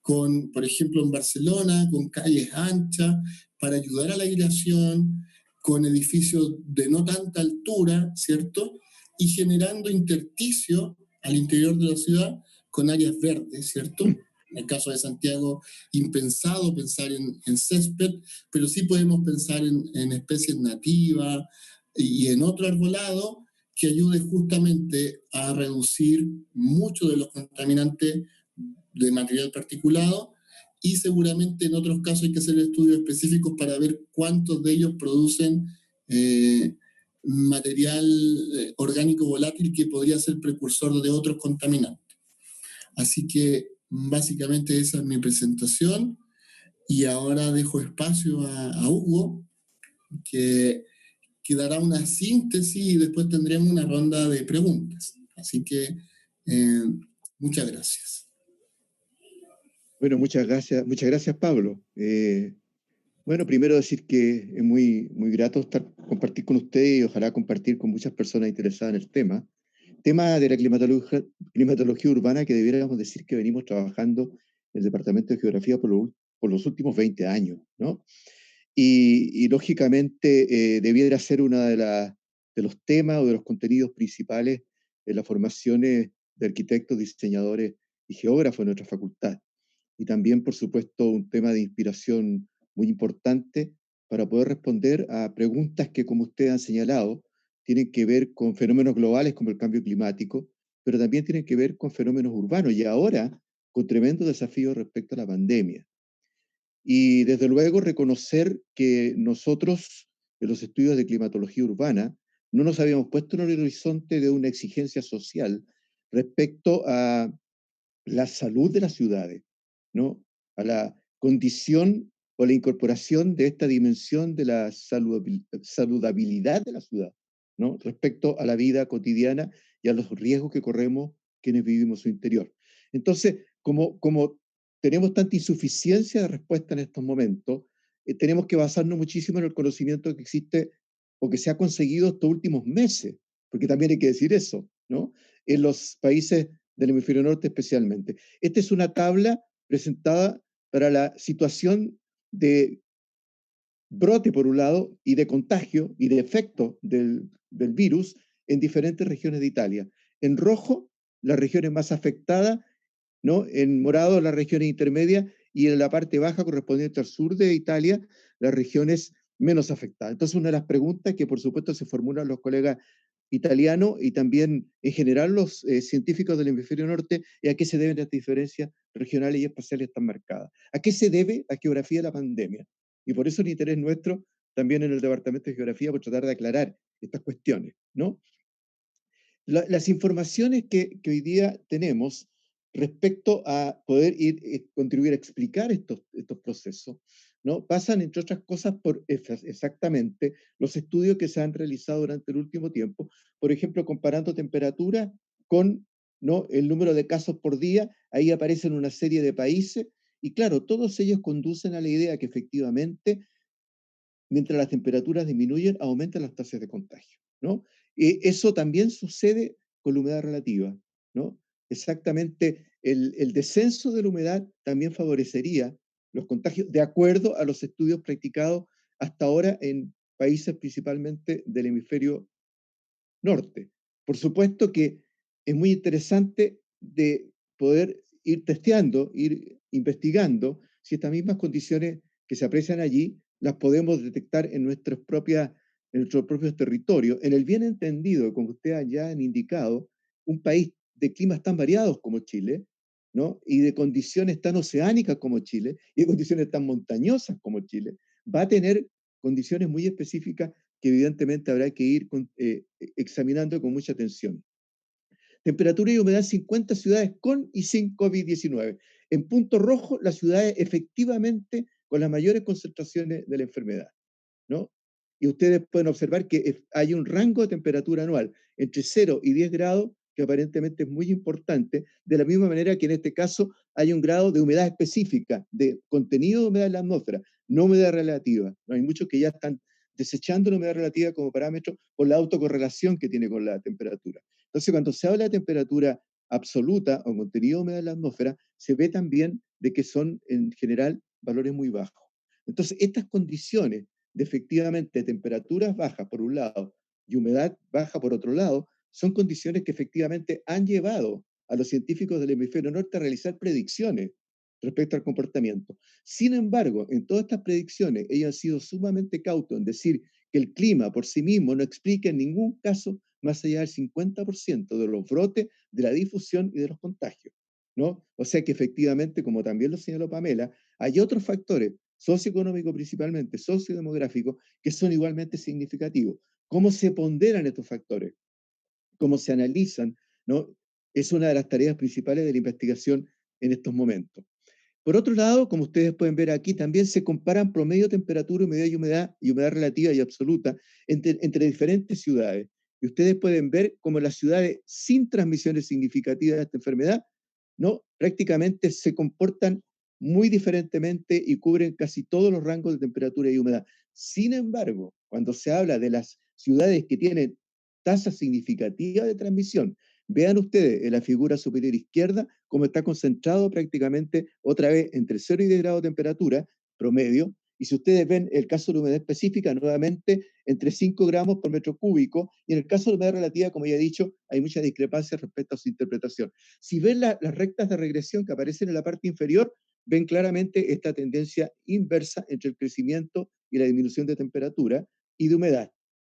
por ejemplo, en Barcelona, con calles anchas para ayudar a la aireación, con edificios de no tanta altura, ¿cierto? Y generando intersticio al interior de la ciudad con áreas verdes, ¿cierto? En el caso de Santiago, impensado pensar en césped, pero sí podemos pensar en especies nativas y en otro arbolado que ayude justamente a reducir mucho de los contaminantes de material particulado, y seguramente en otros casos hay que hacer estudios específicos para ver cuántos de ellos producen material orgánico volátil que podría ser precursor de otros contaminantes. Así que básicamente esa es mi presentación, y ahora dejo espacio a Hugo, que dará una síntesis y después tendremos una ronda de preguntas. Así que muchas gracias. Bueno, muchas gracias, Pablo. Bueno, primero decir que es muy grato compartir con ustedes y ojalá compartir con muchas personas interesadas en el tema de la climatología urbana, que debiéramos decir que venimos trabajando en el Departamento de Geografía por los últimos 20 años, ¿no? Y lógicamente debiera ser uno de los temas o de los contenidos principales en las formaciones de arquitectos, diseñadores y geógrafos en nuestra facultad. Y también, por supuesto, un tema de inspiración muy importante para poder responder a preguntas que, como ustedes han señalado, tienen que ver con fenómenos globales como el cambio climático, pero también tienen que ver con fenómenos urbanos y ahora con tremendos desafíos respecto a la pandemia. Y desde luego reconocer que nosotros, en los estudios de climatología urbana, no nos habíamos puesto en el horizonte de una exigencia social respecto a la salud de las ciudades, ¿no? A la condición o la incorporación de esta dimensión de la saludabilidad de la ciudad, ¿no? Respecto a la vida cotidiana y a los riesgos que corremos quienes vivimos su interior. Entonces, como tenemos tanta insuficiencia de respuesta en estos momentos, tenemos que basarnos muchísimo en el conocimiento que existe o que se ha conseguido estos últimos meses, porque también hay que decir eso, ¿no? En los países del hemisferio norte especialmente. Esta es una tabla presentada para la situación de brote, por un lado, y de contagio y de efecto del virus en diferentes regiones de Italia. En rojo, las regiones más afectadas, ¿no? En morado, las regiones intermedias, y en la parte baja, correspondiente al sur de Italia, las regiones menos afectadas. Entonces, una de las preguntas que, por supuesto, se formulan los colegas italianos y también, en general, los científicos del hemisferio norte, es a qué se deben estas diferencias regionales y espaciales tan marcadas. ¿A qué se debe la geografía de la pandemia? Y por eso el interés nuestro, también en el Departamento de Geografía, por tratar de aclarar estas cuestiones, ¿no? Las informaciones que hoy día tenemos respecto a poder contribuir a explicar estos procesos, ¿no? Pasan, entre otras cosas, por exactamente los estudios que se han realizado durante el último tiempo, por ejemplo, comparando temperatura con, ¿no?, el número de casos por día. Ahí aparecen una serie de países, y claro, todos ellos conducen a la idea que efectivamente, mientras las temperaturas disminuyen, aumentan las tasas de contagio, ¿no? Eso también sucede con la humedad relativa, ¿no? Exactamente, el descenso de la humedad también favorecería los contagios, de acuerdo a los estudios practicados hasta ahora en países principalmente del hemisferio norte. Por supuesto que es muy interesante de poder ir testeando, ir investigando si estas mismas condiciones que se aprecian allí las podemos detectar en nuestros propios territorios, en el bien entendido, como ustedes ya han indicado, un país de climas tan variados como Chile, ¿no? Y de condiciones tan oceánicas como Chile, y de condiciones tan montañosas como Chile, va a tener condiciones muy específicas que evidentemente habrá que ir examinando con mucha atención. Temperatura y humedad en 50 ciudades con y sin COVID-19. En punto rojo, las ciudades efectivamente con las mayores concentraciones de la enfermedad, ¿no? y ustedes pueden observar que hay un rango de temperatura anual entre 0 y 10 grados que aparentemente es muy importante, de la misma manera que en este caso hay un grado de humedad específica, de contenido de humedad en la atmósfera, no humedad relativa. No hay muchos que ya están desechando la humedad relativa como parámetro por la autocorrelación que tiene con la temperatura. Entonces, cuando se habla de temperatura absoluta o contenido de humedad en la atmósfera, se ve también de que son en general valores muy bajos. Entonces, estas condiciones de efectivamente temperaturas bajas por un lado y humedad baja por otro lado, son condiciones que efectivamente han llevado a los científicos del hemisferio norte a realizar predicciones respecto al comportamiento. Sin embargo, en todas estas predicciones, ellos han sido sumamente cautos en decir que el clima por sí mismo no explica en ningún caso más allá del 50% de los brotes, de la difusión y de los contagios, ¿no? O sea que efectivamente, como también lo señaló Pamela, hay otros factores, socioeconómicos principalmente, sociodemográficos, que son igualmente significativos. ¿Cómo se ponderan estos factores? ¿Cómo se analizan? ¿No? Es una de las tareas principales de la investigación en estos momentos. Por otro lado, como ustedes pueden ver aquí, también se comparan promedio temperatura, humedad y humedad relativa y absoluta entre diferentes ciudades. Y ustedes pueden ver cómo las ciudades sin transmisiones significativas de esta enfermedad, ¿no? Prácticamente se comportan muy diferentemente y cubren casi todos los rangos de temperatura y humedad. Sin embargo, cuando se habla de las ciudades que tienen tasa significativa de transmisión, vean ustedes en la figura superior izquierda cómo está concentrado prácticamente otra vez entre 0 y 10 grados de temperatura promedio. Y si ustedes ven el caso de la humedad específica, nuevamente entre 5 gramos por metro cúbico. Y en el caso de la humedad relativa, como ya he dicho, hay mucha discrepancia respecto a su interpretación. Si ven las rectas de regresión que aparecen en la parte inferior, ven claramente esta tendencia inversa entre el crecimiento y la disminución de temperatura y de humedad,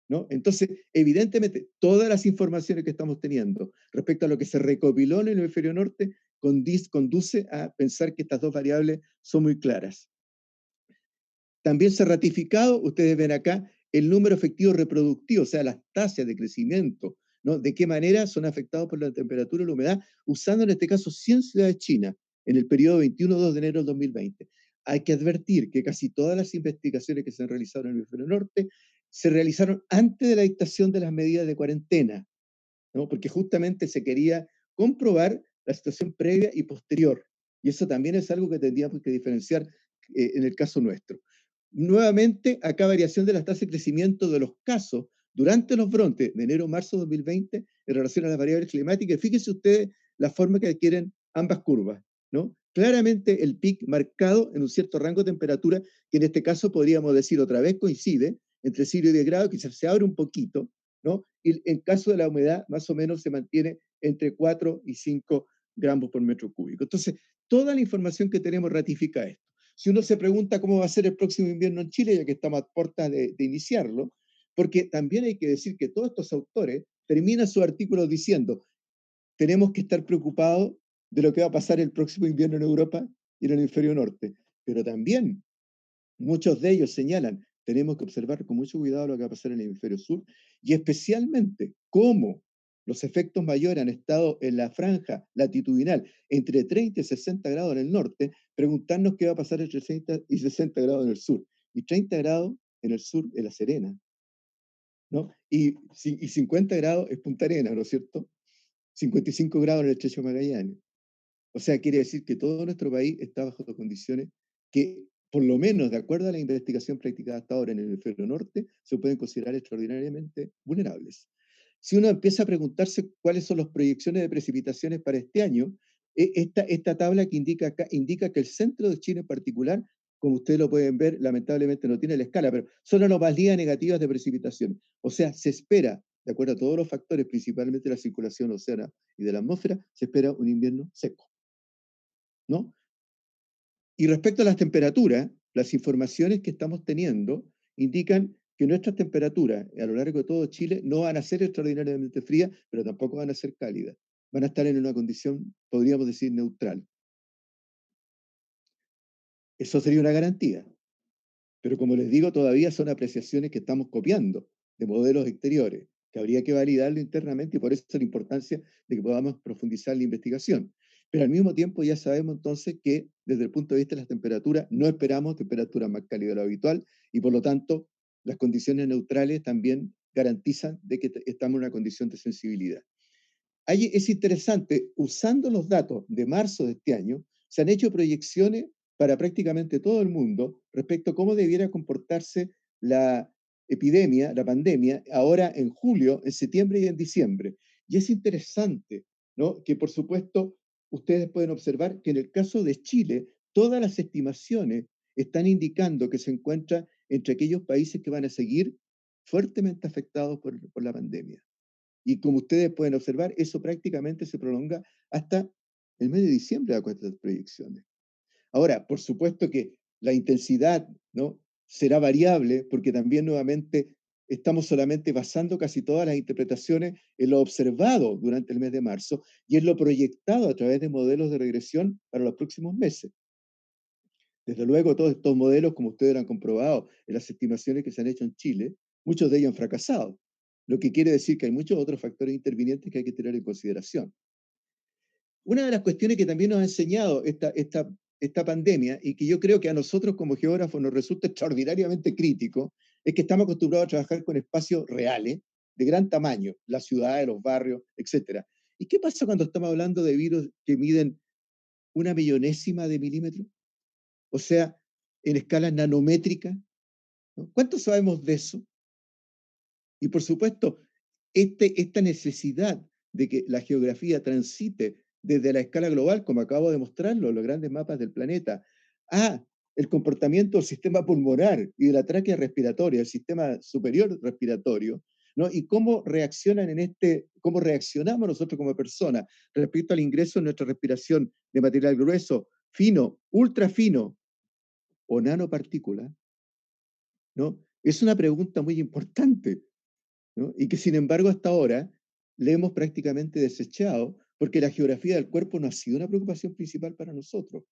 ¿no? Entonces, evidentemente, todas las informaciones que estamos teniendo respecto a lo que se recopiló en el hemisferio norte conduce a pensar que estas dos variables son muy claras. También se ha ratificado, ustedes ven acá, el número efectivo reproductivo, o sea, las tasas de crecimiento, ¿no? De qué manera son afectados por la temperatura y la humedad, usando en este caso 100 ciudades chinas en el periodo 21-2 de enero del 2020. Hay que advertir que casi todas las investigaciones que se han realizado en el hemisferio norte se realizaron antes de la dictación de las medidas de cuarentena, ¿no? Porque justamente se quería comprobar la situación previa y posterior. Y eso también es algo que tendríamos que diferenciar en el caso nuestro. Nuevamente, acá variación de las tasas de crecimiento de los casos durante los brotes de enero-marzo de 2020 en relación a las variables climáticas. Fíjense ustedes la forma que adquieren ambas curvas, ¿no? Claramente el pic marcado en un cierto rango de temperatura, que en este caso podríamos decir otra vez coincide entre 0 y 10 grados, quizás se abre un poquito, ¿no? Y en caso de la humedad, más o menos se mantiene entre 4 y 5 gramos por metro cúbico. Entonces, toda la información que tenemos ratifica esto. Si uno se pregunta cómo va a ser el próximo invierno en Chile, ya que estamos a puertas de iniciarlo, porque también hay que decir que todos estos autores terminan sus artículos diciendo tenemos que estar preocupados de lo que va a pasar el próximo invierno en Europa y en el hemisferio norte, pero también muchos de ellos señalan tenemos que observar con mucho cuidado lo que va a pasar en el hemisferio sur y especialmente cómo los efectos mayores han estado en la franja latitudinal entre 30 y 60 grados en el norte, preguntarnos qué va a pasar entre 30 y 60 grados en el sur. Y 30 grados en el sur es La Serena, ¿no? Y 50 grados es Punta Arenas, ¿no es cierto? 55 grados en el Estrecho de Magallanes. O sea, quiere decir que todo nuestro país está bajo condiciones que, por lo menos de acuerdo a la investigación practicada hasta ahora en el hemisferio norte, se pueden considerar extraordinariamente vulnerables. Si uno empieza a preguntarse cuáles son las proyecciones de precipitaciones para este año, esta tabla que indica que el centro de Chile en particular, como ustedes lo pueden ver, lamentablemente no tiene la escala, pero son anomalías negativas de precipitación. O sea, se espera, de acuerdo a todos los factores, principalmente la circulación oceana y de la atmósfera, se espera un invierno seco, ¿no? Y respecto a las temperaturas, las informaciones que estamos teniendo indican que nuestras temperaturas a lo largo de todo Chile no van a ser extraordinariamente frías, pero tampoco van a ser cálidas. Van a estar en una condición, podríamos decir, neutral. Eso sería una garantía. Pero como les digo, todavía son apreciaciones que estamos copiando de modelos exteriores, que habría que validarlo internamente y por eso la importancia de que podamos profundizar la investigación. Pero al mismo tiempo ya sabemos entonces que desde el punto de vista de las temperaturas no esperamos temperaturas más cálidas de lo habitual y por lo tanto las condiciones neutrales también garantizan de que estamos en una condición de sensibilidad. Ahí es interesante, usando los datos de marzo de este año, se han hecho proyecciones para prácticamente todo el mundo respecto a cómo debiera comportarse la epidemia, la pandemia, ahora en julio, en septiembre y en diciembre. Y es interesante, ¿no?, que por supuesto ustedes pueden observar que en el caso de Chile, todas las estimaciones están indicando que se encuentra entre aquellos países que van a seguir fuertemente afectados por la pandemia. Y como ustedes pueden observar, eso prácticamente se prolonga hasta el mes de diciembre, de acuerdo a estas proyecciones. Ahora, por supuesto que la intensidad, ¿no?, será variable, porque también nuevamente estamos solamente basando casi todas las interpretaciones en lo observado durante el mes de marzo y en lo proyectado a través de modelos de regresión para los próximos meses. Desde luego, todos estos modelos, como ustedes han comprobado en las estimaciones que se han hecho en Chile, muchos de ellos han fracasado, lo que quiere decir que hay muchos otros factores intervinientes que hay que tener en consideración. Una de las cuestiones que también nos ha enseñado esta pandemia, y que yo creo que a nosotros como geógrafos nos resulta extraordinariamente crítico, es que estamos acostumbrados a trabajar con espacios reales, de gran tamaño, las ciudades, los barrios, etc. ¿Y qué pasa cuando estamos hablando de virus que miden 1/1000ª de milímetro? O sea, en escala nanométrica, ¿no? ¿Cuánto sabemos de eso? Y por supuesto, esta necesidad de que la geografía transite desde la escala global, como acabo de mostrarlo, los grandes mapas del planeta, a el comportamiento del sistema pulmonar y de la tráquea respiratoria, el sistema superior respiratorio, ¿no? Y cómo reaccionan cómo reaccionamos nosotros como personas respecto al ingreso en nuestra respiración de material grueso, fino, ultra fino o nanopartícula, ¿no? Es una pregunta muy importante, ¿no? Y que sin embargo hasta ahora le hemos prácticamente desechado porque la geografía del cuerpo no ha sido una preocupación principal para nosotros.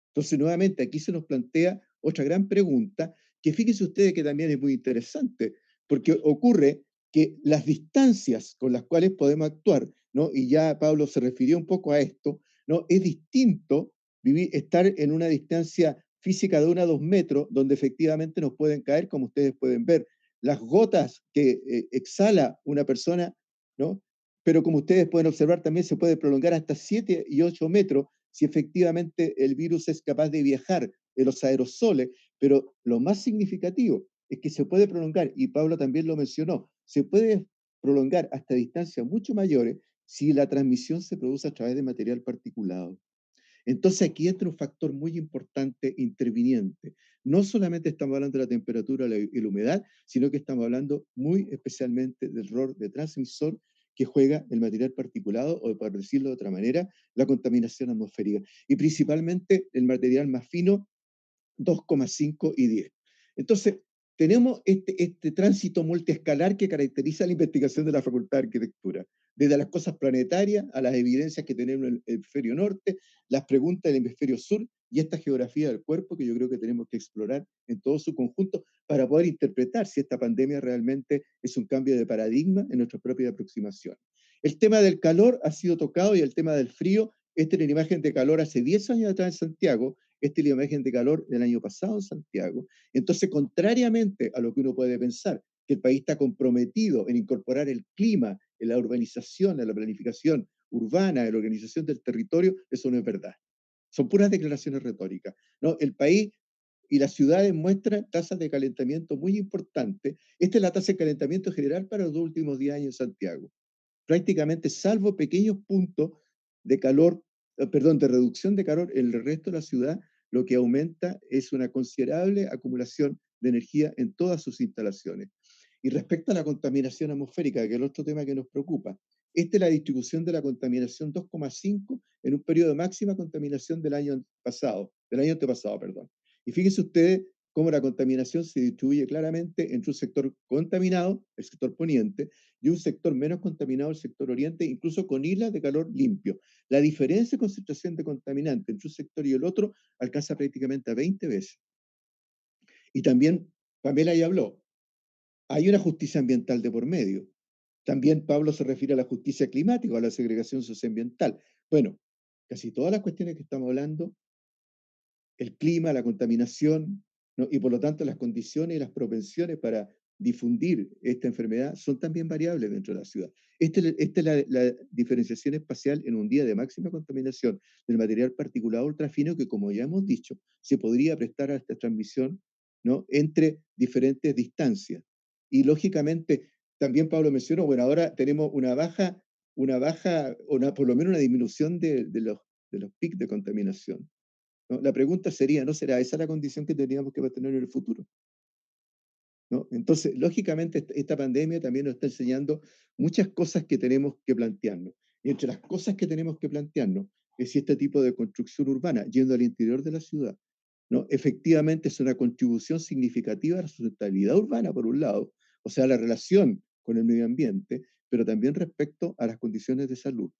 Entonces, nuevamente, aquí se nos plantea otra gran pregunta, que fíjense ustedes que también es muy interesante, porque ocurre que las distancias con las cuales podemos actuar, ¿no?, y ya Pablo se refirió un poco a esto, ¿no?, es distinto estar en una distancia física de 1 a 2 metros, donde efectivamente nos pueden caer, como ustedes pueden ver, las gotas que exhala una persona, ¿no? Pero como ustedes pueden observar, también se puede prolongar hasta 7 y 8 metros si efectivamente el virus es capaz de viajar en los aerosoles, pero lo más significativo es que se puede prolongar, y Pablo también lo mencionó, se puede prolongar hasta distancias mucho mayores si la transmisión se produce a través de material particulado. Entonces aquí entra un factor muy importante interviniente. No solamente estamos hablando de la temperatura y la humedad, sino que estamos hablando muy especialmente del rol de transmisor que juega el material particulado, o por decirlo de otra manera, la contaminación atmosférica. Y principalmente el material más fino, 2,5 y 10. Entonces, tenemos este tránsito multiescalar que caracteriza la investigación de la Facultad de Arquitectura, desde las cosas planetarias a las evidencias que tenemos en el hemisferio norte, las preguntas del hemisferio sur y esta geografía del cuerpo que yo creo que tenemos que explorar en todo su conjunto para poder interpretar si esta pandemia realmente es un cambio de paradigma en nuestra propia aproximación. El tema del calor ha sido tocado y el tema del frío. Esta era la imagen de calor hace 10 años atrás en Santiago. Esta es la imagen de calor del año pasado en Santiago. Entonces, contrariamente a lo que uno puede pensar, que el país está comprometido en incorporar el clima en la urbanización, en la planificación urbana, en la organización del territorio, eso no es verdad. Son puras declaraciones retóricas, ¿no? El país y las ciudades muestran tasas de calentamiento muy importantes. Esta es la tasa de calentamiento general para los 2 últimos 10 años en Santiago. Prácticamente, salvo pequeños puntos de calor, perdón, de reducción de calor en el resto de la ciudad, lo que aumenta es una considerable acumulación de energía en todas sus instalaciones. Y respecto a la contaminación atmosférica, que es el otro tema que nos preocupa, esta es la distribución de la contaminación 2,5 en un periodo de máxima contaminación del año antepasado, perdón. Y fíjense ustedes cómo la contaminación se distribuye claramente entre un sector contaminado, el sector poniente, y un sector menos contaminado, el sector oriente, incluso con islas de calor limpio. La diferencia de concentración de contaminante entre un sector y el otro alcanza prácticamente a 20 veces. Y también, Pamela ya habló, hay una justicia ambiental de por medio. También Pablo se refiere a la justicia climática o a la segregación socioambiental. Bueno, casi todas las cuestiones que estamos hablando, el clima, la contaminación, ¿no?, y por lo tanto las condiciones y las propensiones para difundir esta enfermedad son también variables dentro de la ciudad. Esta es la diferenciación espacial en un día de máxima contaminación del material particulado ultrafino que, como ya hemos dicho, se podría prestar a esta transmisión, ¿no?, entre diferentes distancias. Y lógicamente, también Pablo mencionó, bueno, ahora tenemos por lo menos una disminución de los picos de contaminación, ¿no? La pregunta sería, ¿no será esa la condición que tendríamos que tener en el futuro? ¿No? Entonces, lógicamente, esta pandemia también nos está enseñando muchas cosas que tenemos que plantearnos. Y entre las cosas que tenemos que plantearnos es si este tipo de construcción urbana, yendo al interior de la ciudad, ¿no?, efectivamente es una contribución significativa a la sustentabilidad urbana, por un lado, o sea, la relación con el medio ambiente, pero también respecto a las condiciones de salud,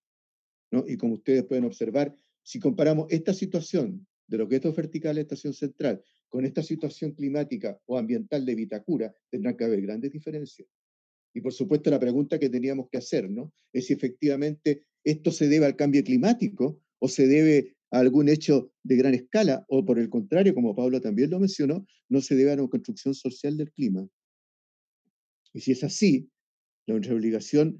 ¿no? Y como ustedes pueden observar, si comparamos esta situación de los guetos verticales de Estación Central con esta situación climática o ambiental de Vitacura, tendrán que haber grandes diferencias. Y por supuesto la pregunta que teníamos que hacer, ¿no?, es si efectivamente esto se debe al cambio climático o se debe a algún hecho de gran escala, o por el contrario, como Pablo también lo mencionó, no se debe a una construcción social del clima. Y si es así, nuestra obligación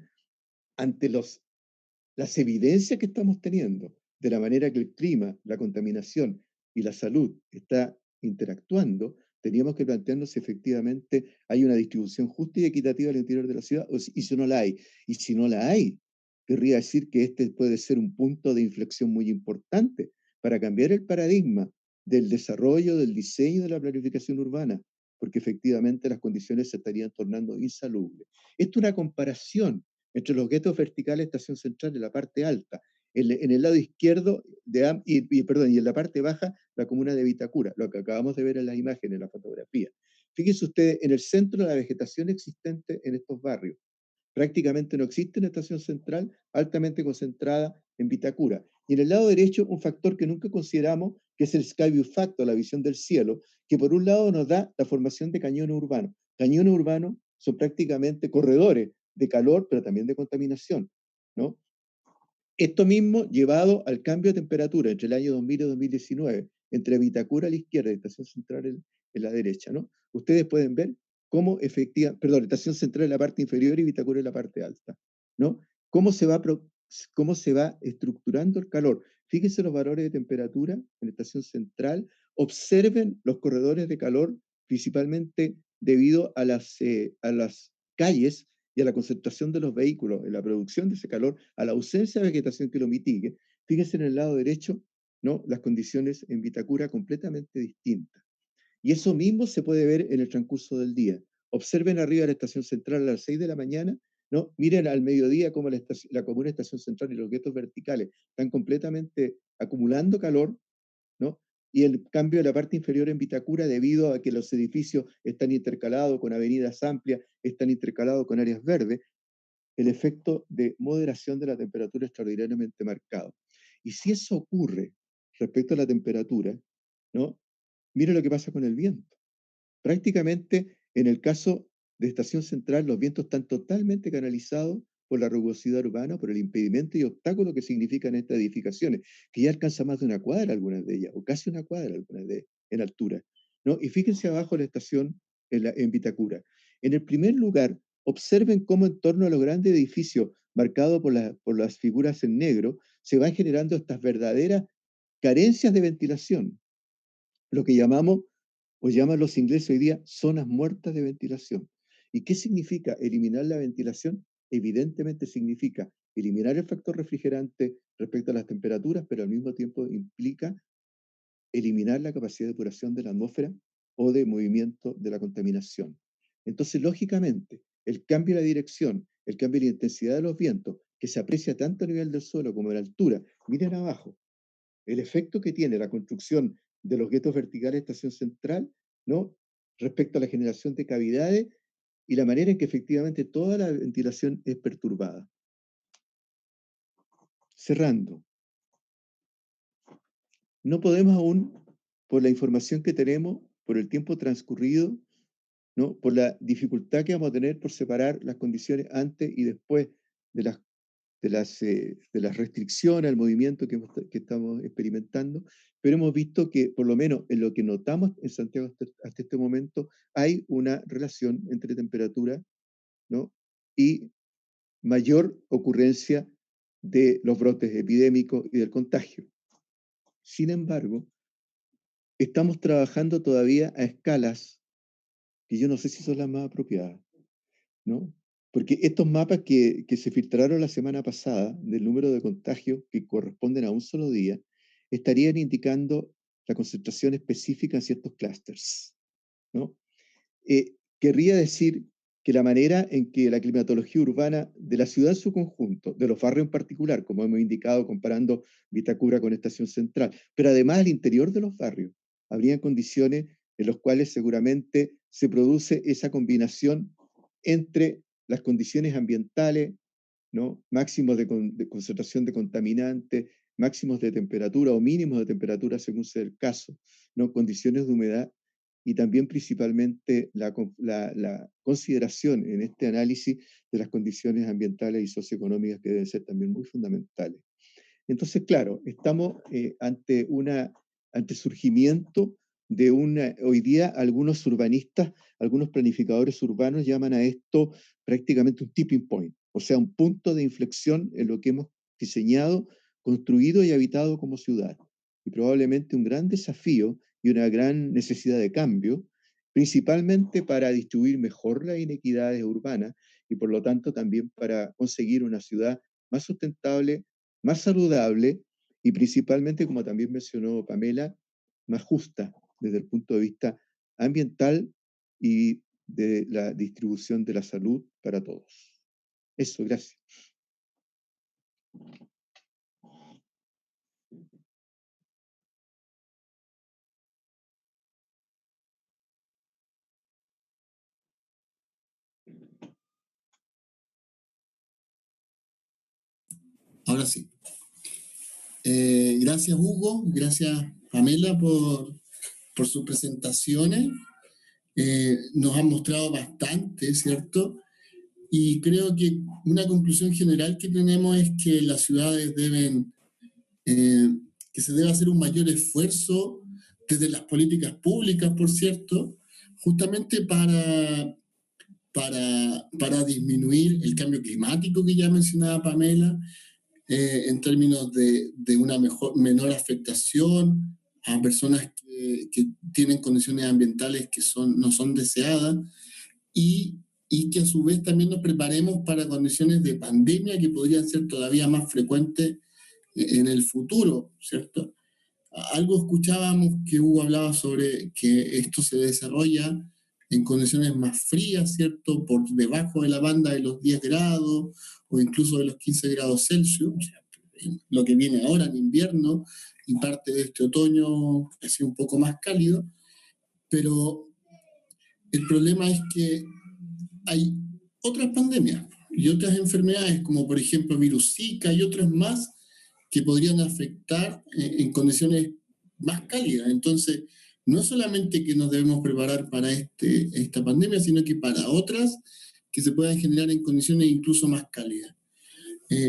ante las evidencias que estamos teniendo de la manera que el clima, la contaminación y la salud está interactuando, teníamos que plantearnos si efectivamente hay una distribución justa y equitativa al interior de la ciudad, y si no la hay. Y si no la hay, querría decir que este puede ser un punto de inflexión muy importante para cambiar el paradigma del desarrollo, del diseño de la planificación urbana, porque efectivamente las condiciones se estarían tornando insalubres. Esto es una comparación entre los guetos verticales de Estación Central en la parte alta, en el lado izquierdo y en la parte baja la comuna de Vitacura, lo que acabamos de ver en las imágenes, en la fotografía. Fíjense ustedes, en el centro de la vegetación existente en estos barrios, prácticamente no existe una estación central altamente concentrada en Vitacura. Y en el lado derecho, un factor que nunca consideramos, que es el sky view factor, la visión del cielo, que por un lado nos da la formación de cañones urbanos. Cañones urbanos son prácticamente corredores de calor, pero también de contaminación, ¿no? Esto mismo llevado al cambio de temperatura entre el año 2000 y 2019, entre Vitacura a la izquierda y Estación Central en la derecha, ¿no? Ustedes pueden ver cómo Estación Central en la parte inferior y Vitacura en la parte alta, ¿no? Cómo se va estructurando el calor. Fíjense los valores de temperatura en Estación Central, observen los corredores de calor, principalmente debido a las calles y a la concentración de los vehículos en la producción de ese calor, a la ausencia de vegetación que lo mitigue. Fíjense en el lado derecho, ¿no?, las condiciones en Vitacura completamente distintas. Y eso mismo se puede ver en el transcurso del día. Observen arriba de la Estación Central a las 6 de la mañana, ¿no? Miren al mediodía cómo la comuna Estación Central y los guetos verticales están completamente acumulando calor, ¿no? Y el cambio de la parte inferior en Vitacura, debido a que los edificios están intercalados con avenidas amplias, están intercalados con áreas verdes, el efecto de moderación de la temperatura extraordinariamente marcado. Y si eso ocurre respecto a la temperatura, ¿no?, mire lo que pasa con el viento. Prácticamente, en el caso de Estación Central, los vientos están totalmente canalizados por la rugosidad urbana, por el impedimento y obstáculo que significan estas edificaciones, que ya alcanza más de una cuadra algunas de ellas, o casi una cuadra algunas de en altura, ¿no? Y fíjense abajo la estación en Vitacura. En el primer lugar, observen cómo en torno a los grandes edificios marcados por las figuras en negro, se van generando estas verdaderas carencias de ventilación, lo que llamamos, o llaman los ingleses hoy día, zonas muertas de ventilación. ¿Y qué significa eliminar la ventilación? Evidentemente significa eliminar el factor refrigerante respecto a las temperaturas, pero al mismo tiempo implica eliminar la capacidad de depuración de la atmósfera o de movimiento de la contaminación. Entonces, lógicamente, el cambio de la dirección, el cambio de la intensidad de los vientos, que se aprecia tanto a nivel del suelo como a la altura, miren abajo, el efecto que tiene la construcción de los guetos verticales de Estación Central, ¿no?, respecto a la generación de cavidades y la manera en que efectivamente toda la ventilación es perturbada. Cerrando, no podemos aún, por la información que tenemos, por el tiempo transcurrido, ¿no?, por la dificultad que vamos a tener por separar las condiciones antes y después de las restricciones al movimiento que estamos experimentando, pero hemos visto que, por lo menos en lo que notamos en Santiago hasta este momento, hay una relación entre temperatura, ¿no?, y mayor ocurrencia de los brotes epidémicos y del contagio. Sin embargo, estamos trabajando todavía a escalas que yo no sé si son las más apropiadas, ¿no? Porque estos mapas que se filtraron la semana pasada del número de contagios que corresponden a un solo día, estarían indicando la concentración específica en ciertos clústeres, ¿no? Querría decir que la manera en que la climatología urbana de la ciudad en su conjunto, de los barrios en particular, como hemos indicado comparando Vitacura con Estación Central, pero además al interior de los barrios, habría condiciones en las cuales seguramente se produce esa combinación entre las condiciones ambientales, ¿no?, máximos de concentración de contaminantes, máximos de temperatura o mínimos de temperatura según sea el caso, ¿no?, condiciones de humedad, y también principalmente la consideración en este análisis de las condiciones ambientales y socioeconómicas que deben ser también muy fundamentales. Entonces, claro, estamos ante surgimiento de hoy día algunos urbanistas, algunos planificadores urbanos llaman a esto prácticamente un tipping point, o sea, un punto de inflexión en lo que hemos diseñado, construido y habitado como ciudad. Y probablemente un gran desafío y una gran necesidad de cambio, principalmente para distribuir mejor las inequidades urbanas y por lo tanto también para conseguir una ciudad más sustentable, más saludable y principalmente, como también mencionó Pamela, más justa desde el punto de vista ambiental y de la distribución de la salud para todos. Eso, gracias. Ahora sí. Gracias, Hugo. Gracias, Pamela, por sus presentaciones. Nos han mostrado bastante, ¿cierto? Y creo que una conclusión general que tenemos es que las ciudades deben, que se debe hacer un mayor esfuerzo desde las políticas públicas, por cierto, justamente para disminuir el cambio climático que ya mencionaba Pamela, en términos de una menor afectación a personas que tienen condiciones ambientales que no son deseadas y que a su vez también nos preparemos para condiciones de pandemia que podrían ser todavía más frecuentes en el futuro, ¿cierto? Algo escuchábamos que Hugo hablaba sobre que esto se desarrolla en condiciones más frías, ¿cierto? Por debajo de la banda de los 10 grados o incluso de los 15 grados Celsius, o sea, lo que viene ahora en invierno y parte de este otoño ha sido un poco más cálido, pero el problema es que hay otras pandemias y otras enfermedades, como por ejemplo virus Zika y otras más, que podrían afectar en condiciones más cálidas. Entonces, no solamente que nos debemos preparar para esta pandemia, sino que para otras que se puedan generar en condiciones incluso más cálidas.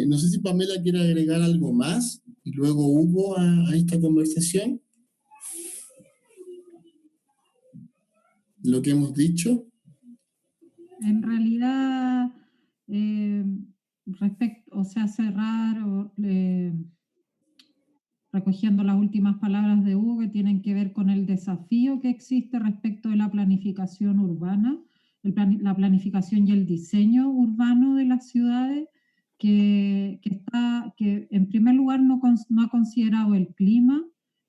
No sé si Pamela quiere agregar algo más y luego Hugo a esta conversación. Lo que hemos dicho. En realidad, cerrar recogiendo las últimas palabras de Hugo, que tienen que ver con el desafío que existe respecto de la planificación urbana, la planificación y el diseño urbano de las ciudades, que en primer lugar no ha considerado el clima,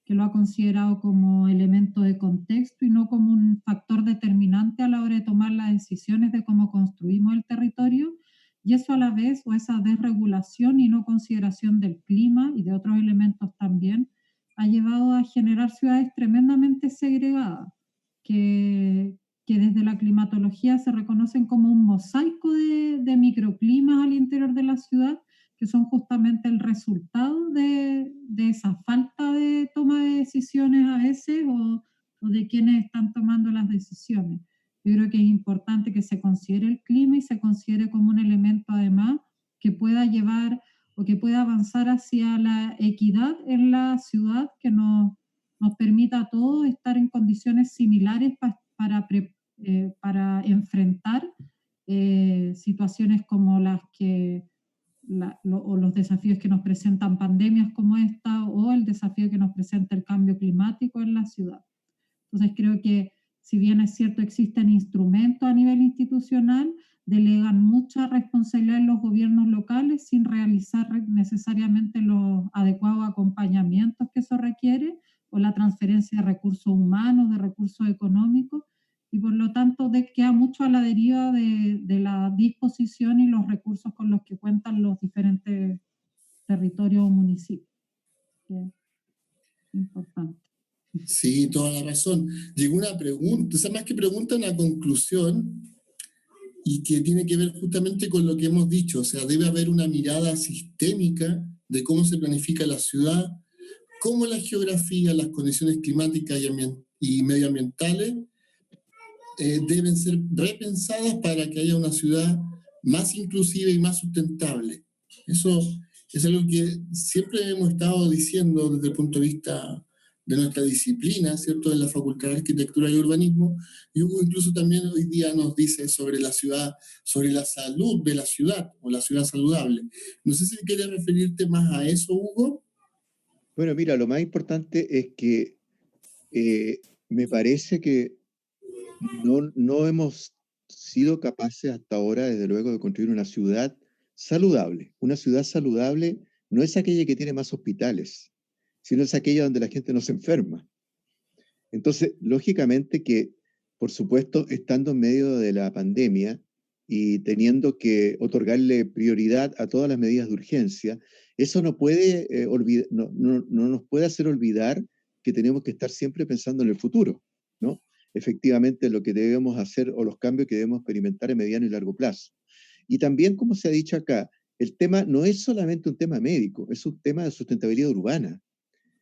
que lo ha considerado como elemento de contexto y no como un factor determinante a la hora de tomar las decisiones de cómo construimos el territorio, y eso a la vez, o esa desregulación y no consideración del clima y de otros elementos también, ha llevado a generar ciudades tremendamente segregadas, que desde la climatología se reconocen como un mosaico de microclimas al interior de la ciudad, que son justamente el resultado de esa falta de toma de decisiones a veces o de quienes están tomando las decisiones. Yo creo que es importante que se considere el clima y se considere como un elemento además que pueda llevar o que pueda avanzar hacia la equidad en la ciudad, que nos nos permita a todos estar en condiciones similares para enfrentar situaciones como las que, o los desafíos que nos presentan pandemias como esta, o el desafío que nos presenta el cambio climático en la ciudad. Entonces creo que, si bien es cierto existen instrumentos a nivel institucional, delegan mucha responsabilidad en los gobiernos locales sin realizar necesariamente los adecuados acompañamientos que eso requiere, o la transferencia de recursos humanos, de recursos económicos, y por lo tanto queda mucho a la deriva de la disposición y los recursos con los que cuentan los diferentes territorios o municipios. Que es importante. Sí, toda la razón. Llegó una pregunta, o sea, más que pregunta, una conclusión, y que tiene que ver justamente con lo que hemos dicho. O sea, debe haber una mirada sistémica de cómo se planifica la ciudad, cómo la geografía, las condiciones climáticas y medioambientales deben ser repensadas para que haya una ciudad más inclusiva y más sustentable. Eso es algo que siempre hemos estado diciendo desde el punto de vista de nuestra disciplina, ¿cierto?, en la Facultad de Arquitectura y Urbanismo, y Hugo incluso también hoy día nos dice sobre la ciudad, sobre la salud de la ciudad, o la ciudad saludable. No sé si quieres referirte más a eso, Hugo. Bueno, mira, lo más importante es que me parece que no hemos sido capaces hasta ahora, desde luego, de construir una ciudad saludable. Una ciudad saludable no es aquella que tiene más hospitales, sino es aquella donde la gente no se enferma. Entonces, lógicamente que, por supuesto, estando en medio de la pandemia y teniendo que otorgarle prioridad a todas las medidas de urgencia, eso no nos puede hacer olvidar que tenemos que estar siempre pensando en el futuro, ¿no? Efectivamente, lo que debemos hacer o los cambios que debemos experimentar en mediano y largo plazo. Y también, como se ha dicho acá, el tema no es solamente un tema médico, es un tema de sustentabilidad urbana.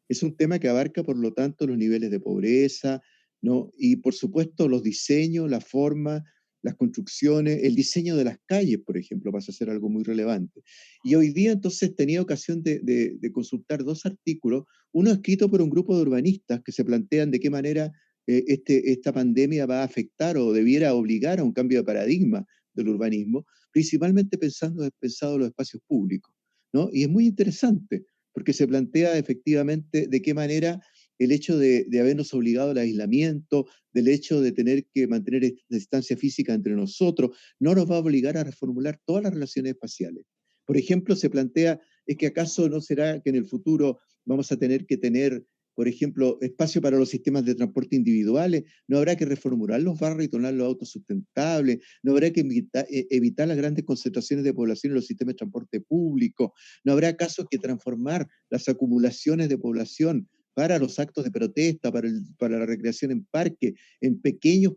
Es un tema que abarca, por lo tanto, los niveles de pobreza, ¿no? Y, por supuesto, los diseños, la forma, las construcciones, el diseño de las calles, por ejemplo, pasa a ser algo muy relevante. Y hoy día, entonces, tenía ocasión de consultar dos artículos, uno escrito por un grupo de urbanistas que se plantean de qué manera esta pandemia va a afectar o debiera obligar a un cambio de paradigma del urbanismo, principalmente pensado en los espacios públicos, ¿no? Y es muy interesante, porque se plantea efectivamente de qué manera el hecho de habernos obligado al aislamiento, del hecho de tener que mantener esta distancia física entre nosotros, no nos va a obligar a reformular todas las relaciones espaciales. Por ejemplo, se plantea, ¿es que acaso no será que en el futuro vamos a tener que tener, por ejemplo, espacio para los sistemas de transporte individuales? ¿No habrá que reformular los barrios y tornar los autos sustentables? ¿No habrá que evitar las grandes concentraciones de población en los sistemas de transporte público? ¿No habrá acaso que transformar las acumulaciones de población para los actos de protesta, para la recreación en parques, en pequeños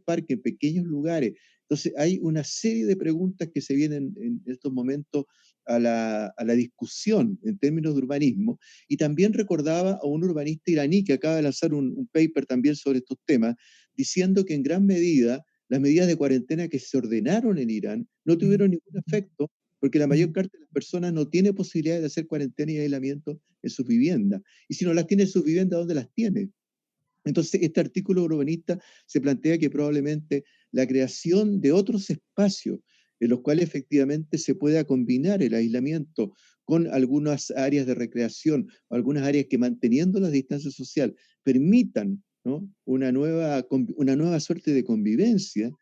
lugares? Entonces, hay una serie de preguntas que se vienen en estos momentos a la discusión en términos de urbanismo, y también recordaba a un urbanista iraní que acaba de lanzar un paper también sobre estos temas, diciendo que en gran medida las medidas de cuarentena que se ordenaron en Irán no tuvieron ningún efecto, porque la mayor parte de las personas no tiene posibilidad de hacer cuarentena y aislamiento en sus viviendas. Y si no las tiene en sus viviendas, ¿dónde las tiene? Entonces, este artículo urbanista se plantea que probablemente la creación de otros espacios en los cuales efectivamente se pueda combinar el aislamiento con algunas áreas de recreación, o algunas áreas que, manteniendo la distancia social, permitan, ¿no?, una nueva suerte de convivencia,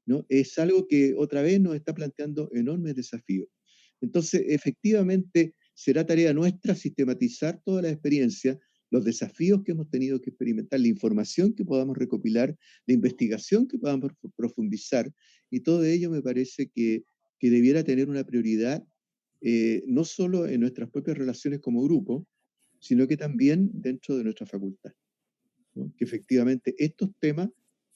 ¿no?, es algo que otra vez nos está planteando enormes desafíos. Entonces, efectivamente, será tarea nuestra sistematizar toda la experiencia, los desafíos que hemos tenido que experimentar, la información que podamos recopilar, la investigación que podamos profundizar, y todo ello me parece que debiera tener una prioridad, no solo en nuestras propias relaciones como grupo, sino que también dentro de nuestra facultad, ¿no? Que efectivamente estos temas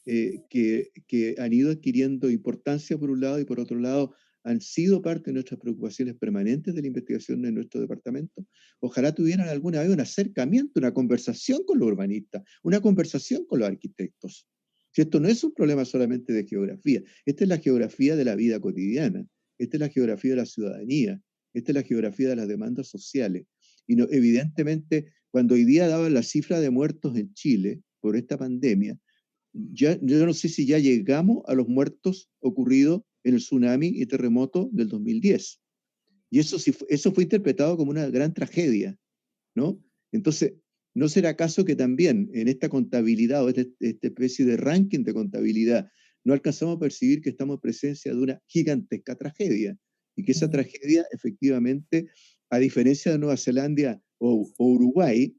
que han ido adquiriendo importancia por un lado, y por otro lado han sido parte de nuestras preocupaciones permanentes de la investigación en nuestro departamento, ojalá tuvieran alguna vez un acercamiento, una conversación con los urbanistas, una conversación con los arquitectos. Si esto no es un problema solamente de geografía, esta es la geografía de la vida cotidiana, esta es la geografía de la ciudadanía, esta es la geografía de las demandas sociales. Y no, evidentemente cuando hoy día daban la cifra de muertos en Chile por esta pandemia, yo no sé si ya llegamos a los muertos ocurridos en el tsunami y terremoto del 2010. Y eso fue interpretado como una gran tragedia, ¿no? Entonces, ¿no será acaso que también en esta contabilidad o esta especie de ranking de contabilidad no alcanzamos a percibir que estamos en presencia de una gigantesca tragedia? Y que esa tragedia, efectivamente, a diferencia de Nueva Zelanda o Uruguay,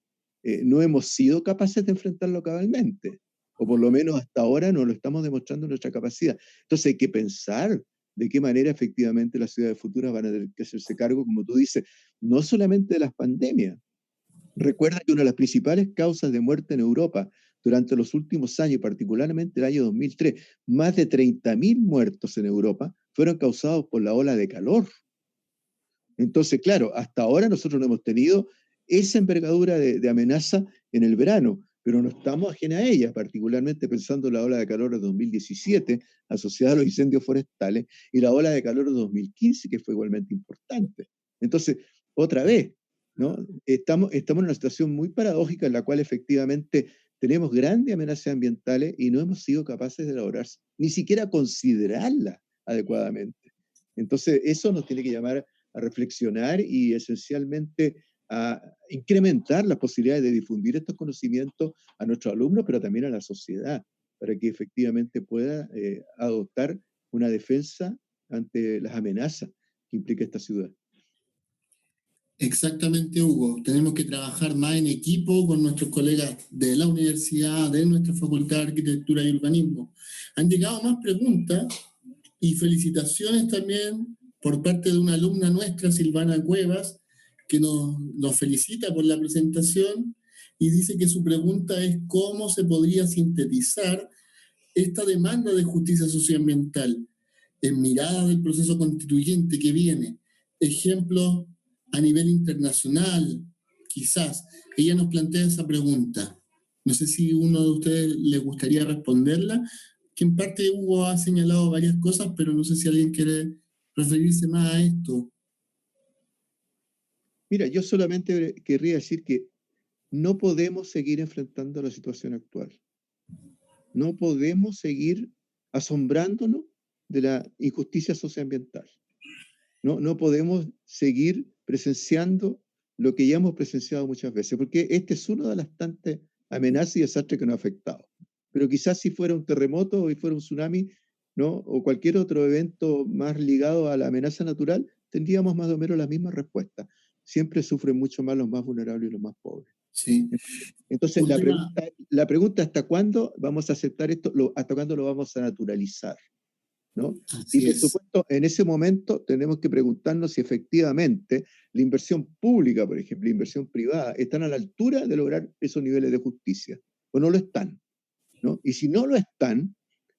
no hemos sido capaces de enfrentarlo cabalmente. O por lo menos hasta ahora no lo estamos demostrando nuestra capacidad. Entonces hay que pensar de qué manera efectivamente las ciudades futuras van a tener que hacerse cargo, como tú dices, no solamente de las pandemias. Recuerda que una de las principales causas de muerte en Europa durante los últimos años, particularmente el año 2003, más de 30.000 muertos en Europa fueron causados por la ola de calor. Entonces, claro, hasta ahora nosotros no hemos tenido esa envergadura de amenaza en el verano, pero no estamos ajenos a ella, particularmente pensando en la ola de calor de 2017, asociada a los incendios forestales, y la ola de calor de 2015, que fue igualmente importante. Entonces, otra vez, ¿no? Estamos en una situación muy paradójica en la cual efectivamente tenemos grandes amenazas ambientales y no hemos sido capaces de elaborar, ni siquiera considerarlas adecuadamente. Entonces, eso nos tiene que llamar a reflexionar y esencialmente a incrementar las posibilidades de difundir estos conocimientos a nuestros alumnos, pero también a la sociedad, para que efectivamente pueda adoptar una defensa ante las amenazas que implica esta ciudad. Exactamente, Hugo. Tenemos que trabajar más en equipo con nuestros colegas de la universidad, de nuestra Facultad de Arquitectura y Urbanismo. Han llegado más preguntas y felicitaciones también por parte de una alumna nuestra, Silvana Cuevas, que nos felicita por la presentación y dice que su pregunta es cómo se podría sintetizar esta demanda de justicia socioambiental en mirada del proceso constituyente que viene. Ejemplos a nivel internacional, quizás. Ella nos plantea esa pregunta. No sé si uno de ustedes le gustaría responderla, que en parte Hugo ha señalado varias cosas, pero no sé si alguien quiere referirse más a esto. Mira, yo solamente querría decir que no podemos seguir enfrentando la situación actual. No podemos seguir asombrándonos de la injusticia socioambiental. No podemos seguir presenciando lo que ya hemos presenciado muchas veces, porque este es una de las tantas amenazas y desastres que nos ha afectado. Pero quizás si fuera un terremoto o si fuera un tsunami, ¿no? O cualquier otro evento más ligado a la amenaza natural, tendríamos más o menos la misma respuesta. Siempre sufren mucho más los más vulnerables y los más pobres. Sí. Entonces, la pregunta ¿hasta cuándo vamos a aceptar esto? ¿Hasta cuándo lo vamos a naturalizar? ¿No? Y por supuesto, en ese momento tenemos que preguntarnos si efectivamente la inversión pública, por ejemplo, la inversión privada, están a la altura de lograr esos niveles de justicia, o no lo están, ¿no? Y si no lo están,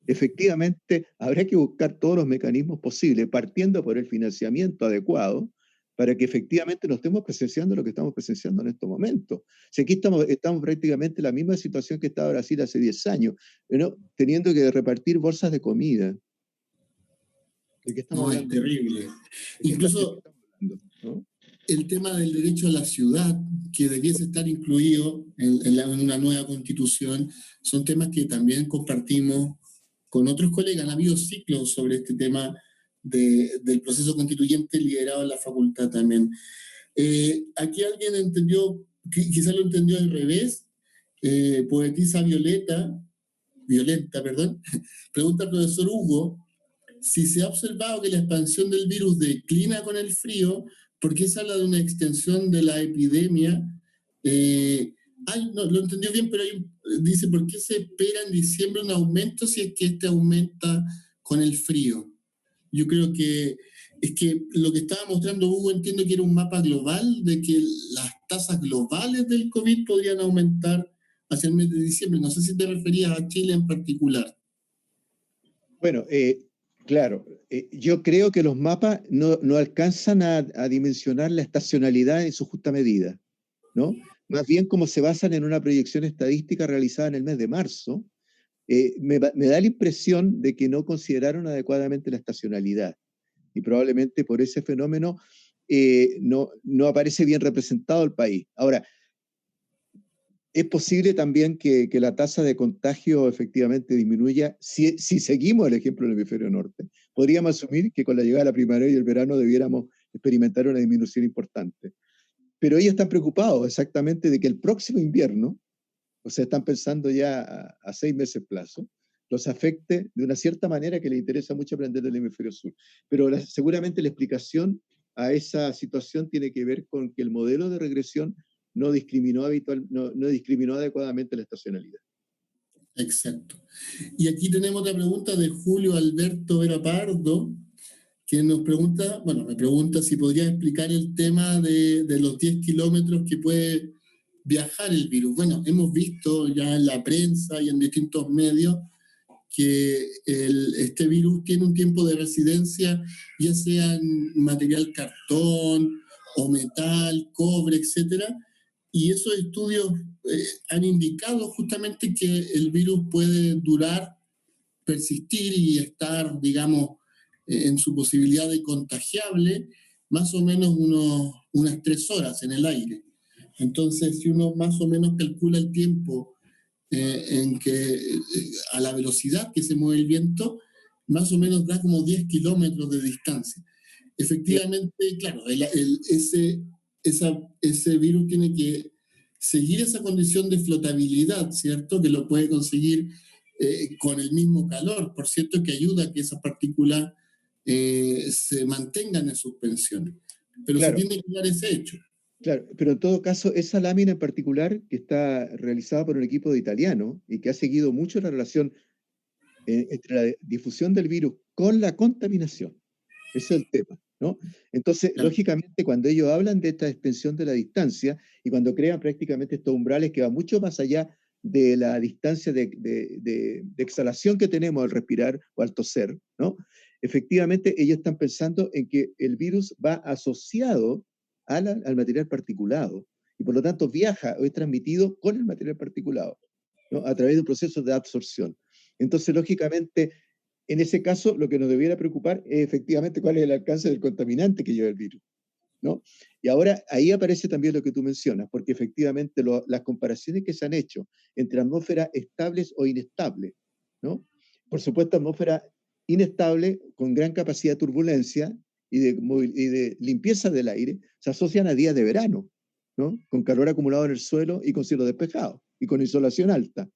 efectivamente habrá que buscar todos los mecanismos posibles, partiendo por el financiamiento adecuado, para que efectivamente no estemos presenciando lo que estamos presenciando en estos momentos. Si aquí estamos prácticamente en la misma situación que estaba Brasil hace 10 años, ¿no? Teniendo que repartir bolsas de comida. ¿De qué estamos hablando? Es terrible. Incluso ¿no? el tema del derecho a la ciudad, que debiese estar incluido en una nueva constitución, son temas que también compartimos con otros colegas. Han habido ciclos sobre este tema del proceso constituyente liderado en la facultad también. Aquí alguien entendió, quizás lo entendió al revés, poetisa Violeta, pregunta al profesor Hugo si se ha observado que la expansión del virus declina con el frío, ¿por qué se habla de una extensión de la epidemia? No, lo entendió bien, pero dice, ¿por qué se espera en diciembre un aumento si es que este aumenta con el frío? Yo creo que es que lo que estaba mostrando Hugo, entiendo que era un mapa global de que las tasas globales del COVID podrían aumentar hacia el mes de diciembre. No sé si te referías a Chile en particular. Bueno, claro, yo creo que los mapas no alcanzan a dimensionar la estacionalidad en su justa medida, ¿no? Más bien como se basan en una proyección estadística realizada en el mes de marzo, me da la impresión de que no consideraron adecuadamente la estacionalidad y probablemente por ese fenómeno no aparece bien representado el país. Ahora, es posible también que la tasa de contagio efectivamente disminuya si seguimos el ejemplo del hemisferio norte. Podríamos asumir que con la llegada de la primavera y el verano debiéramos experimentar una disminución importante. Pero ellos están preocupados exactamente de que el próximo invierno, o sea, están pensando ya a 6 meses plazo, los afecte de una cierta manera que les interesa mucho aprender del hemisferio sur. Pero seguramente la explicación a esa situación tiene que ver con que el modelo de regresión no discriminó adecuadamente la estacionalidad. Exacto. Y aquí tenemos otra pregunta de Julio Alberto Vera Pardo, que nos pregunta, bueno, me pregunta si podría explicar el tema de los 10 kilómetros que puede viajar el virus. Bueno, hemos visto ya en la prensa y en distintos medios que este virus tiene un tiempo de residencia, ya sea en material cartón o metal, cobre, etcétera, y esos estudios han indicado justamente que el virus puede durar, persistir y estar, digamos, en su posibilidad de contagiable, más o menos unas 3 horas en el aire. Entonces, si uno más o menos calcula el tiempo en que a la velocidad que se mueve el viento, más o menos da como 10 kilómetros de distancia. Efectivamente, claro, ese virus tiene que seguir esa condición de flotabilidad, ¿cierto? Que lo puede conseguir con el mismo calor, por cierto, que ayuda a que esas partículas se mantengan en suspensión. Pero claro, se tiene que dar ese hecho. Claro, pero en todo caso, esa lámina en particular, que está realizada por un equipo de italiano y que ha seguido mucho la relación entre la difusión del virus con la contaminación, ese es el tema, ¿no? Entonces, claro, lógicamente, cuando ellos hablan de esta extensión de la distancia y cuando crean prácticamente estos umbrales que van mucho más allá de la distancia de exhalación que tenemos al respirar o al toser, ¿no? Efectivamente, ellos están pensando en que el virus va asociado al material particulado y por lo tanto viaja o es transmitido con el material particulado, ¿no? A través de un proceso de absorción. Entonces, lógicamente, en ese caso, lo que nos debiera preocupar es efectivamente cuál es el alcance del contaminante que lleva el virus, ¿no? Y ahora ahí aparece también lo que tú mencionas, porque efectivamente las comparaciones que se han hecho entre atmósferas estables o inestables, ¿no? Por supuesto, atmósfera inestable con gran capacidad de turbulencia y de limpieza del aire se asocian a días de verano, ¿no? Con calor acumulado en el suelo y con cielo despejado y con insolación alta.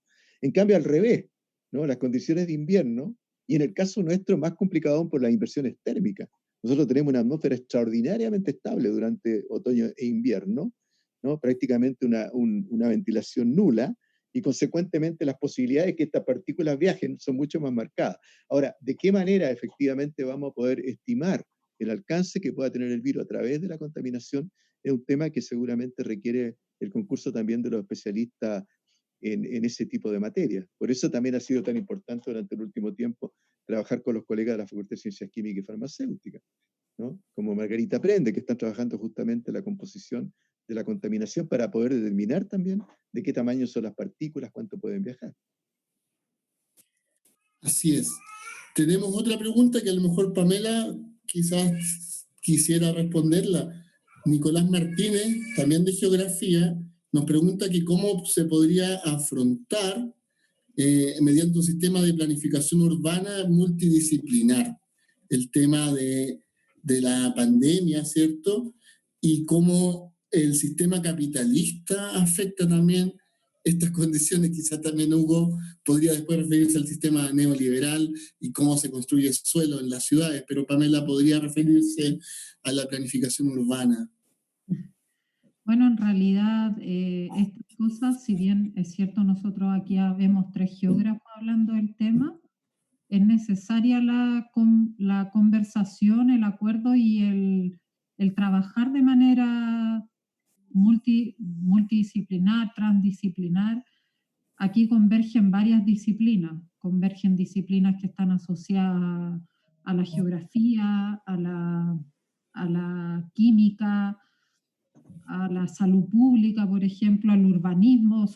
En cambio, al revés, ¿no? Las condiciones de invierno, y en el caso nuestro más complicado aún por las inversiones térmicas. Nosotros tenemos una atmósfera extraordinariamente estable durante otoño e invierno, ¿no? Prácticamente una ventilación nula, y consecuentemente las posibilidades de que estas partículas viajen son mucho más marcadas. Ahora, ¿de qué manera efectivamente vamos a poder estimar el alcance que pueda tener el virus a través de la contaminación? Es un tema que seguramente requiere el concurso también de los especialistas en ese tipo de materia. Por eso también ha sido tan importante durante el último tiempo trabajar con los colegas de la Facultad de Ciencias Químicas y Farmacéuticas, ¿no? Como Margarita Prende, que están trabajando justamente la composición de la contaminación para poder determinar también de qué tamaño son las partículas, cuánto pueden viajar. Así es. Tenemos otra pregunta que a lo mejor Pamela quizás quisiera responderla. Nicolás Martínez, también de Geografía, nos pregunta que cómo se podría afrontar mediante un sistema de planificación urbana multidisciplinar el tema de la pandemia, ¿cierto? Y cómo el sistema capitalista afecta también estas condiciones. Quizás también Hugo podría después referirse al sistema neoliberal y cómo se construye el suelo en las ciudades, pero Pamela podría referirse a la planificación urbana. Bueno, en realidad estas cosas, si bien es cierto, nosotros aquí vemos 3 geógrafos hablando del tema, es necesaria la conversación, el acuerdo y el trabajar de manera multidisciplinar, transdisciplinar. Aquí convergen varias disciplinas, convergen disciplinas que están asociadas a la geografía, a la química, a la salud pública, por ejemplo, al urbanismo,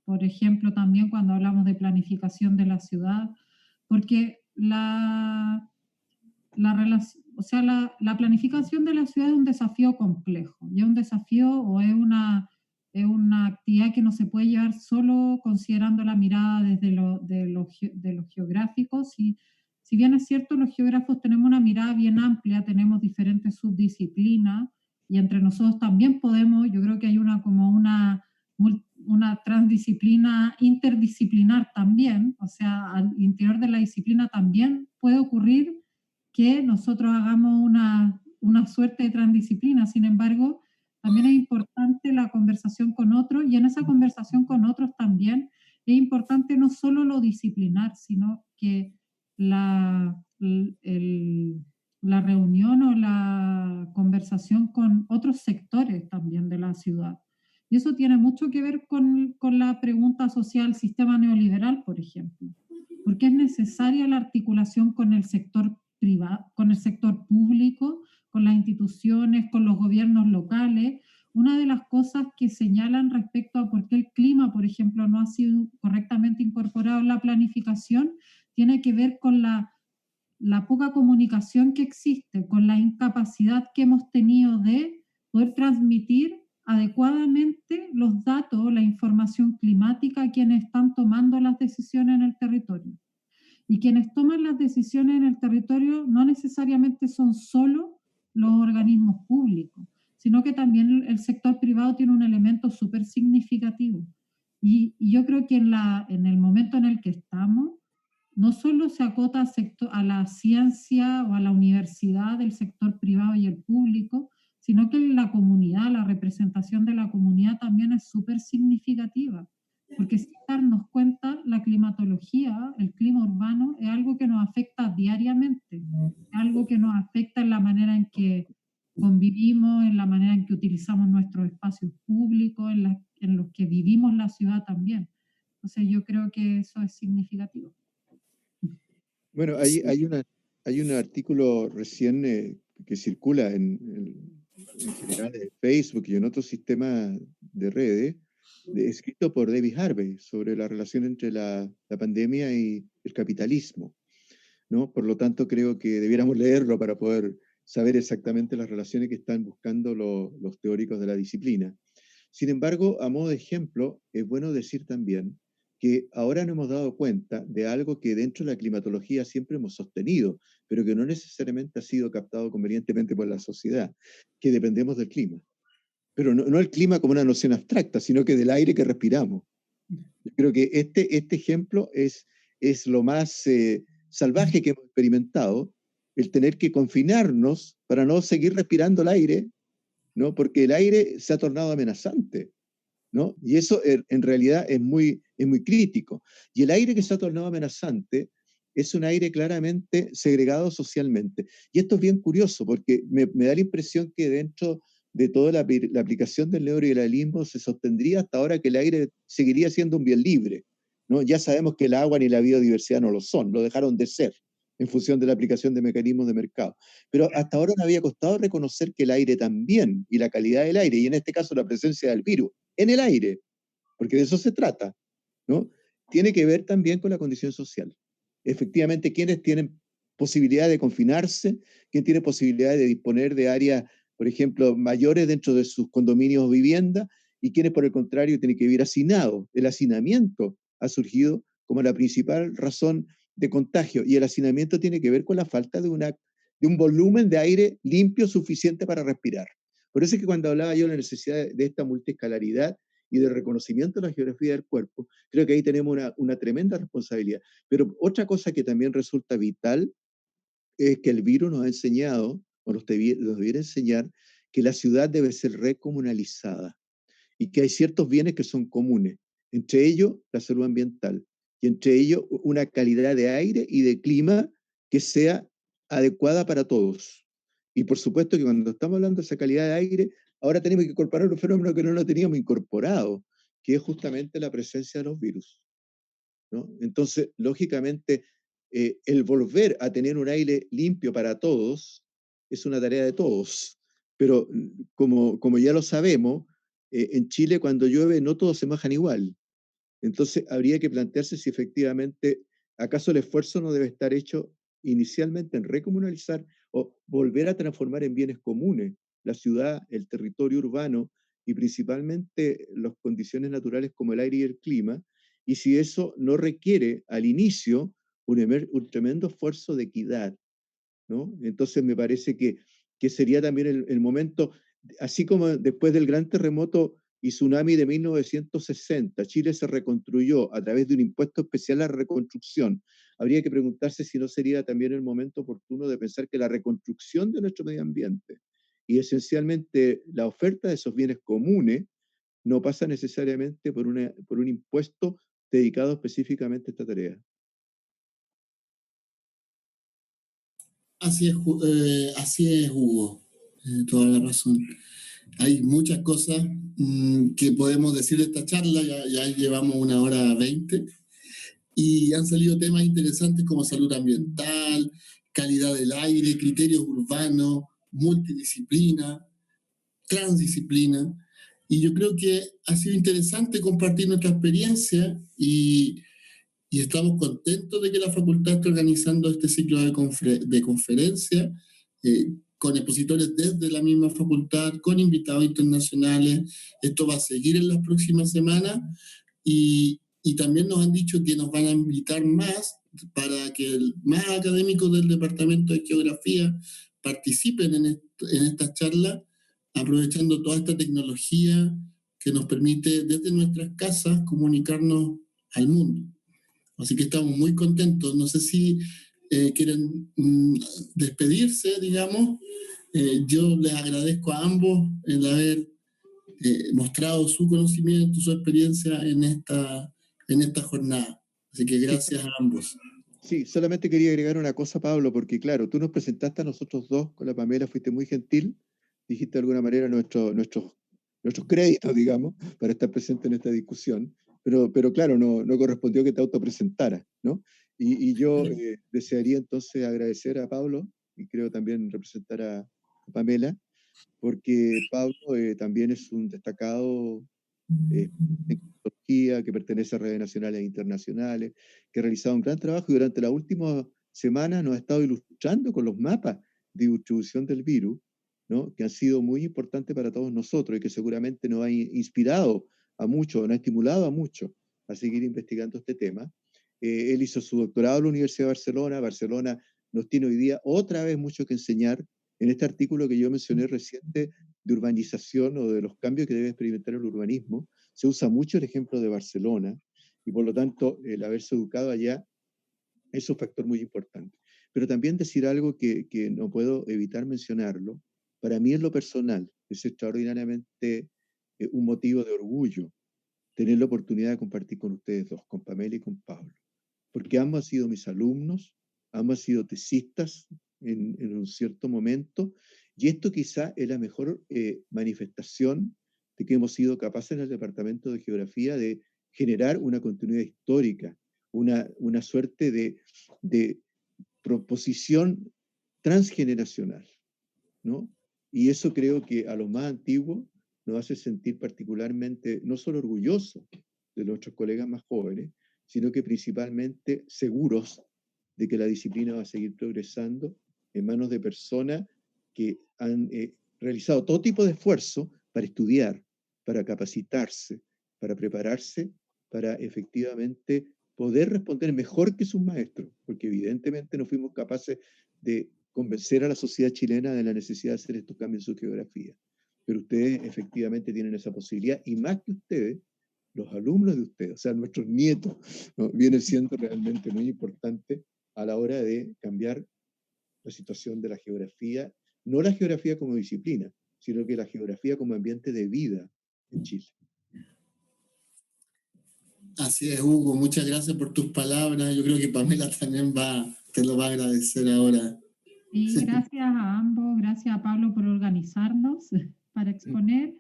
por ejemplo, también cuando hablamos de planificación de la ciudad, porque la planificación de la ciudad es un desafío complejo, y es un desafío o es es una actividad que no se puede llevar solo considerando la mirada desde de lo geográfico. Si bien es cierto, los geógrafos tenemos una mirada bien amplia, tenemos diferentes subdisciplinas y entre nosotros también podemos, yo creo que hay una transdisciplina interdisciplinar también, o sea, al interior de la disciplina también puede ocurrir que nosotros hagamos una suerte de transdisciplina. Sin embargo, también es importante la conversación con otros y en esa conversación con otros también es importante no solo lo disciplinar, sino que la, la reunión o la conversación con otros sectores también de la ciudad. Y eso tiene mucho que ver con la pregunta social sistema neoliberal, por ejemplo, porque es necesaria la articulación con el sector privado, con el sector público, con las instituciones, con los gobiernos locales. Una de las cosas que señalan respecto a por qué el clima, por ejemplo, no ha sido correctamente incorporado en la planificación, tiene que ver con la poca comunicación que existe, con la incapacidad que hemos tenido de poder transmitir adecuadamente los datos, la información climática a quienes están tomando las decisiones en el territorio. Y quienes toman las decisiones en el territorio no necesariamente son solo los organismos públicos, sino que también el sector privado tiene un elemento súper significativo. Y yo creo que en el momento en el que estamos, no solo se acota a la ciencia o a la universidad del sector privado y el público, sino que la comunidad, la representación de la comunidad también es súper significativa, porque sin darnos cuenta, la climatología, el clima urbano, es algo que nos afecta diariamente, es algo que nos afecta en la manera en que convivimos, en la manera en que utilizamos nuestros espacios públicos, en los que vivimos la ciudad también. Entonces yo creo que eso es significativo. Bueno, hay un artículo recién que circula en general en Facebook y en otros sistemas de redes, escrito por David Harvey sobre la relación entre la pandemia y el capitalismo, ¿no? Por lo tanto, creo que debiéramos leerlo para poder saber exactamente las relaciones que están buscando los teóricos de la disciplina. Sin embargo, a modo de ejemplo, es bueno decir también que ahora nos hemos dado cuenta de algo que dentro de la climatología siempre hemos sostenido, pero que no necesariamente ha sido captado convenientemente por la sociedad, que dependemos del clima. Pero no el clima como una noción abstracta, sino que del aire que respiramos. Yo creo que este ejemplo es lo más salvaje que hemos experimentado, el tener que confinarnos para no seguir respirando el aire, ¿no? Porque el aire se ha tornado amenazante, ¿no? Y eso en realidad es muy crítico. Y el aire que se ha tornado amenazante es un aire claramente segregado socialmente. Y esto es bien curioso, porque me da la impresión que dentro de toda la aplicación del neoliberalismo se sostendría hasta ahora que el aire seguiría siendo un bien libre, ¿no? Ya sabemos que el agua ni la biodiversidad no lo son, lo dejaron de ser en función de la aplicación de mecanismos de mercado. Pero hasta ahora nos había costado reconocer que el aire también, y la calidad del aire, y en este caso la presencia del virus en el aire, porque de eso se trata, ¿no? Tiene que ver también con la condición social. Efectivamente, quienes tienen posibilidad de confinarse, quién tiene posibilidad de disponer de áreas, por ejemplo, mayores dentro de sus condominios o viviendas, y quienes, por el contrario, tienen que vivir hacinados. El hacinamiento ha surgido como la principal razón de contagio, y el hacinamiento tiene que ver con la falta de un volumen de aire limpio suficiente para respirar. Por eso es que cuando hablaba yo de la necesidad de esta multiescalaridad y de reconocimiento de la geografía del cuerpo, creo que ahí tenemos una tremenda responsabilidad. Pero otra cosa que también resulta vital es que el virus nos ha enseñado, o nos debiera enseñar, que la ciudad debe ser recomunalizada y que hay ciertos bienes que son comunes, entre ellos la salud ambiental y entre ellos una calidad de aire y de clima que sea adecuada para todos. Y por supuesto que cuando estamos hablando de esa calidad de aire, ahora tenemos que incorporar un fenómeno que no lo teníamos incorporado, que es justamente la presencia de los virus, ¿no? Entonces, lógicamente, el volver a tener un aire limpio para todos es una tarea de todos. Pero como ya lo sabemos, en Chile cuando llueve no todos se mojan igual. Entonces, habría que plantearse si efectivamente, ¿acaso el esfuerzo no debe estar hecho inicialmente en recomunalizar o volver a transformar en bienes comunes la ciudad, el territorio urbano y principalmente las condiciones naturales como el aire y el clima, y si eso no requiere al inicio un tremendo esfuerzo de equidad, ¿no? Entonces me parece que sería también el momento, así como después del gran terremoto y tsunami de 1960, Chile se reconstruyó a través de un impuesto especial a la reconstrucción. Habría que preguntarse si no sería también el momento oportuno de pensar que la reconstrucción de nuestro medio ambiente y esencialmente la oferta de esos bienes comunes no pasa necesariamente por un impuesto dedicado específicamente a esta tarea. Así es, Hugo. Toda la razón. Hay muchas cosas que podemos decir de esta charla, ya llevamos 1 hora 20, y han salido temas interesantes como salud ambiental, calidad del aire, criterios urbanos, multidisciplina, transdisciplina, y yo creo que ha sido interesante compartir nuestra experiencia y estamos contentos de que la facultad esté organizando este ciclo de conferencias con expositores desde la misma facultad, con invitados internacionales. Esto va a seguir en las próximas semanas y también nos han dicho que nos van a invitar más para que más académicos del Departamento de Geografía participen en estas charlas, aprovechando toda esta tecnología que nos permite desde nuestras casas comunicarnos al mundo. Así que estamos muy contentos. No sé si quieren despedirse, digamos. Yo les agradezco a ambos el haber mostrado su conocimiento, su experiencia en esta jornada. Así que gracias a ambos. Sí, solamente quería agregar una cosa, Pablo, porque claro, tú nos presentaste a nosotros dos con la Pamela, fuiste muy gentil, dijiste de alguna manera nuestros créditos, digamos, para estar presente en esta discusión, pero claro, no correspondió que te autopresentaras, ¿no? Y yo desearía entonces agradecer a Pablo, y creo también representar a Pamela, porque Pablo también es un destacado en tecnología, que pertenece a redes nacionales e internacionales, que ha realizado un gran trabajo y durante las últimas semanas nos ha estado ilustrando con los mapas de distribución del virus, ¿no? Que han sido muy importantes para todos nosotros y que seguramente nos ha inspirado a muchos, nos ha estimulado a muchos a seguir investigando este tema. Él hizo su doctorado en la Universidad de Barcelona. Barcelona nos tiene hoy día otra vez mucho que enseñar en este artículo que yo mencioné reciente de urbanización o de los cambios que debe experimentar el urbanismo. Se usa mucho el ejemplo de Barcelona y por lo tanto el haberse educado allá es un factor muy importante. Pero también decir algo que no puedo evitar mencionarlo, para mí en lo personal es extraordinariamente un motivo de orgullo tener la oportunidad de compartir con ustedes dos, con Pamela y con Pablo, porque ambos han sido mis alumnos, ambos han sido tesistas en un cierto momento, y esto quizá es la mejor manifestación de que hemos sido capaces en el Departamento de Geografía de generar una continuidad histórica, una suerte de proposición transgeneracional, ¿no? Y eso creo que a los más antiguos nos hace sentir particularmente no solo orgullosos de nuestros colegas más jóvenes, sino que principalmente seguros de que la disciplina va a seguir progresando en manos de personas que han realizado todo tipo de esfuerzo para estudiar, para capacitarse, para prepararse, para efectivamente poder responder mejor que sus maestros, porque evidentemente no fuimos capaces de convencer a la sociedad chilena de la necesidad de hacer estos cambios en su geografía. Pero ustedes efectivamente tienen esa posibilidad, y más que ustedes, los alumnos de ustedes, o sea, nuestros nietos, ¿no? Viene siendo realmente muy importante a la hora de cambiar la situación de la geografía, no la geografía como disciplina, sino que la geografía como ambiente de vida en Chile. Así es, Hugo, muchas gracias por tus palabras. Yo creo que Pamela también te lo va a agradecer ahora. Sí, gracias a ambos, gracias a Pablo por organizarnos para exponer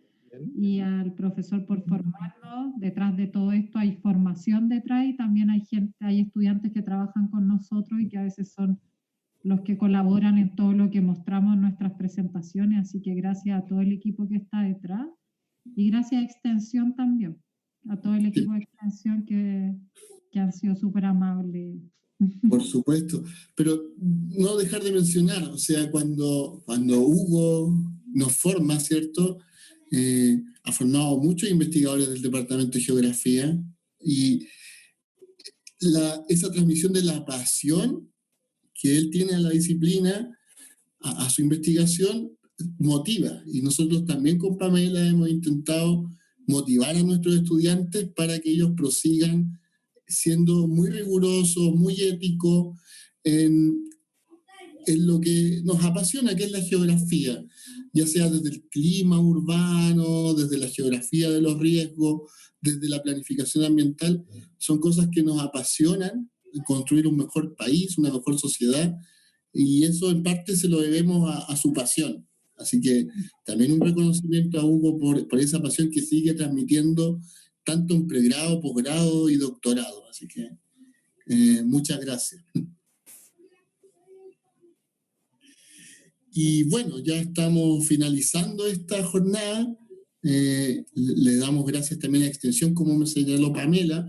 y al profesor por formarnos. Detrás de todo esto hay formación detrás y también hay estudiantes que trabajan con nosotros y que a veces son los que colaboran en todo lo que mostramos en nuestras presentaciones, así que gracias a todo el equipo que está detrás y gracias a Extensión también, a todo el equipo de Extensión que han sido súper amables. Por supuesto, pero no dejar de mencionar, o sea, cuando Hugo nos forma, ¿cierto? ha formado muchos investigadores del Departamento de Geografía, y esa transmisión de la pasión que él tiene a la disciplina, a su investigación, motiva. Y nosotros también con Pamela hemos intentado motivar a nuestros estudiantes para que ellos prosigan siendo muy rigurosos, muy éticos en lo que nos apasiona, que es la geografía, ya sea desde el clima urbano, desde la geografía de los riesgos, desde la planificación ambiental. Son cosas que nos apasionan, construir un mejor país, una mejor sociedad, y eso en parte se lo debemos a su pasión. Así que también un reconocimiento a Hugo por esa pasión que sigue transmitiendo tanto en pregrado, posgrado y doctorado. Así que muchas gracias. Y bueno, ya estamos finalizando esta jornada. Le damos gracias también a Extensión, como me señaló Pamela,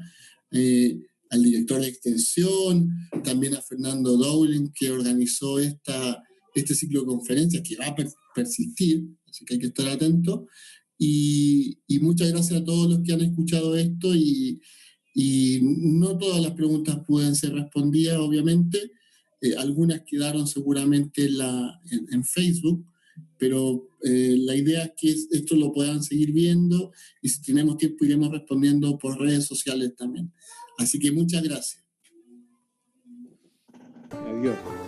al director de Extensión, también a Fernando Dowling, que organizó este ciclo de conferencias que va a persistir, así que hay que estar atentos. Y muchas gracias a todos los que han escuchado esto, y no todas las preguntas pueden ser respondidas, obviamente. Algunas quedaron seguramente en Facebook, pero la idea es que esto lo puedan seguir viendo, y si tenemos tiempo iremos respondiendo por redes sociales también. Así que muchas gracias. Adiós.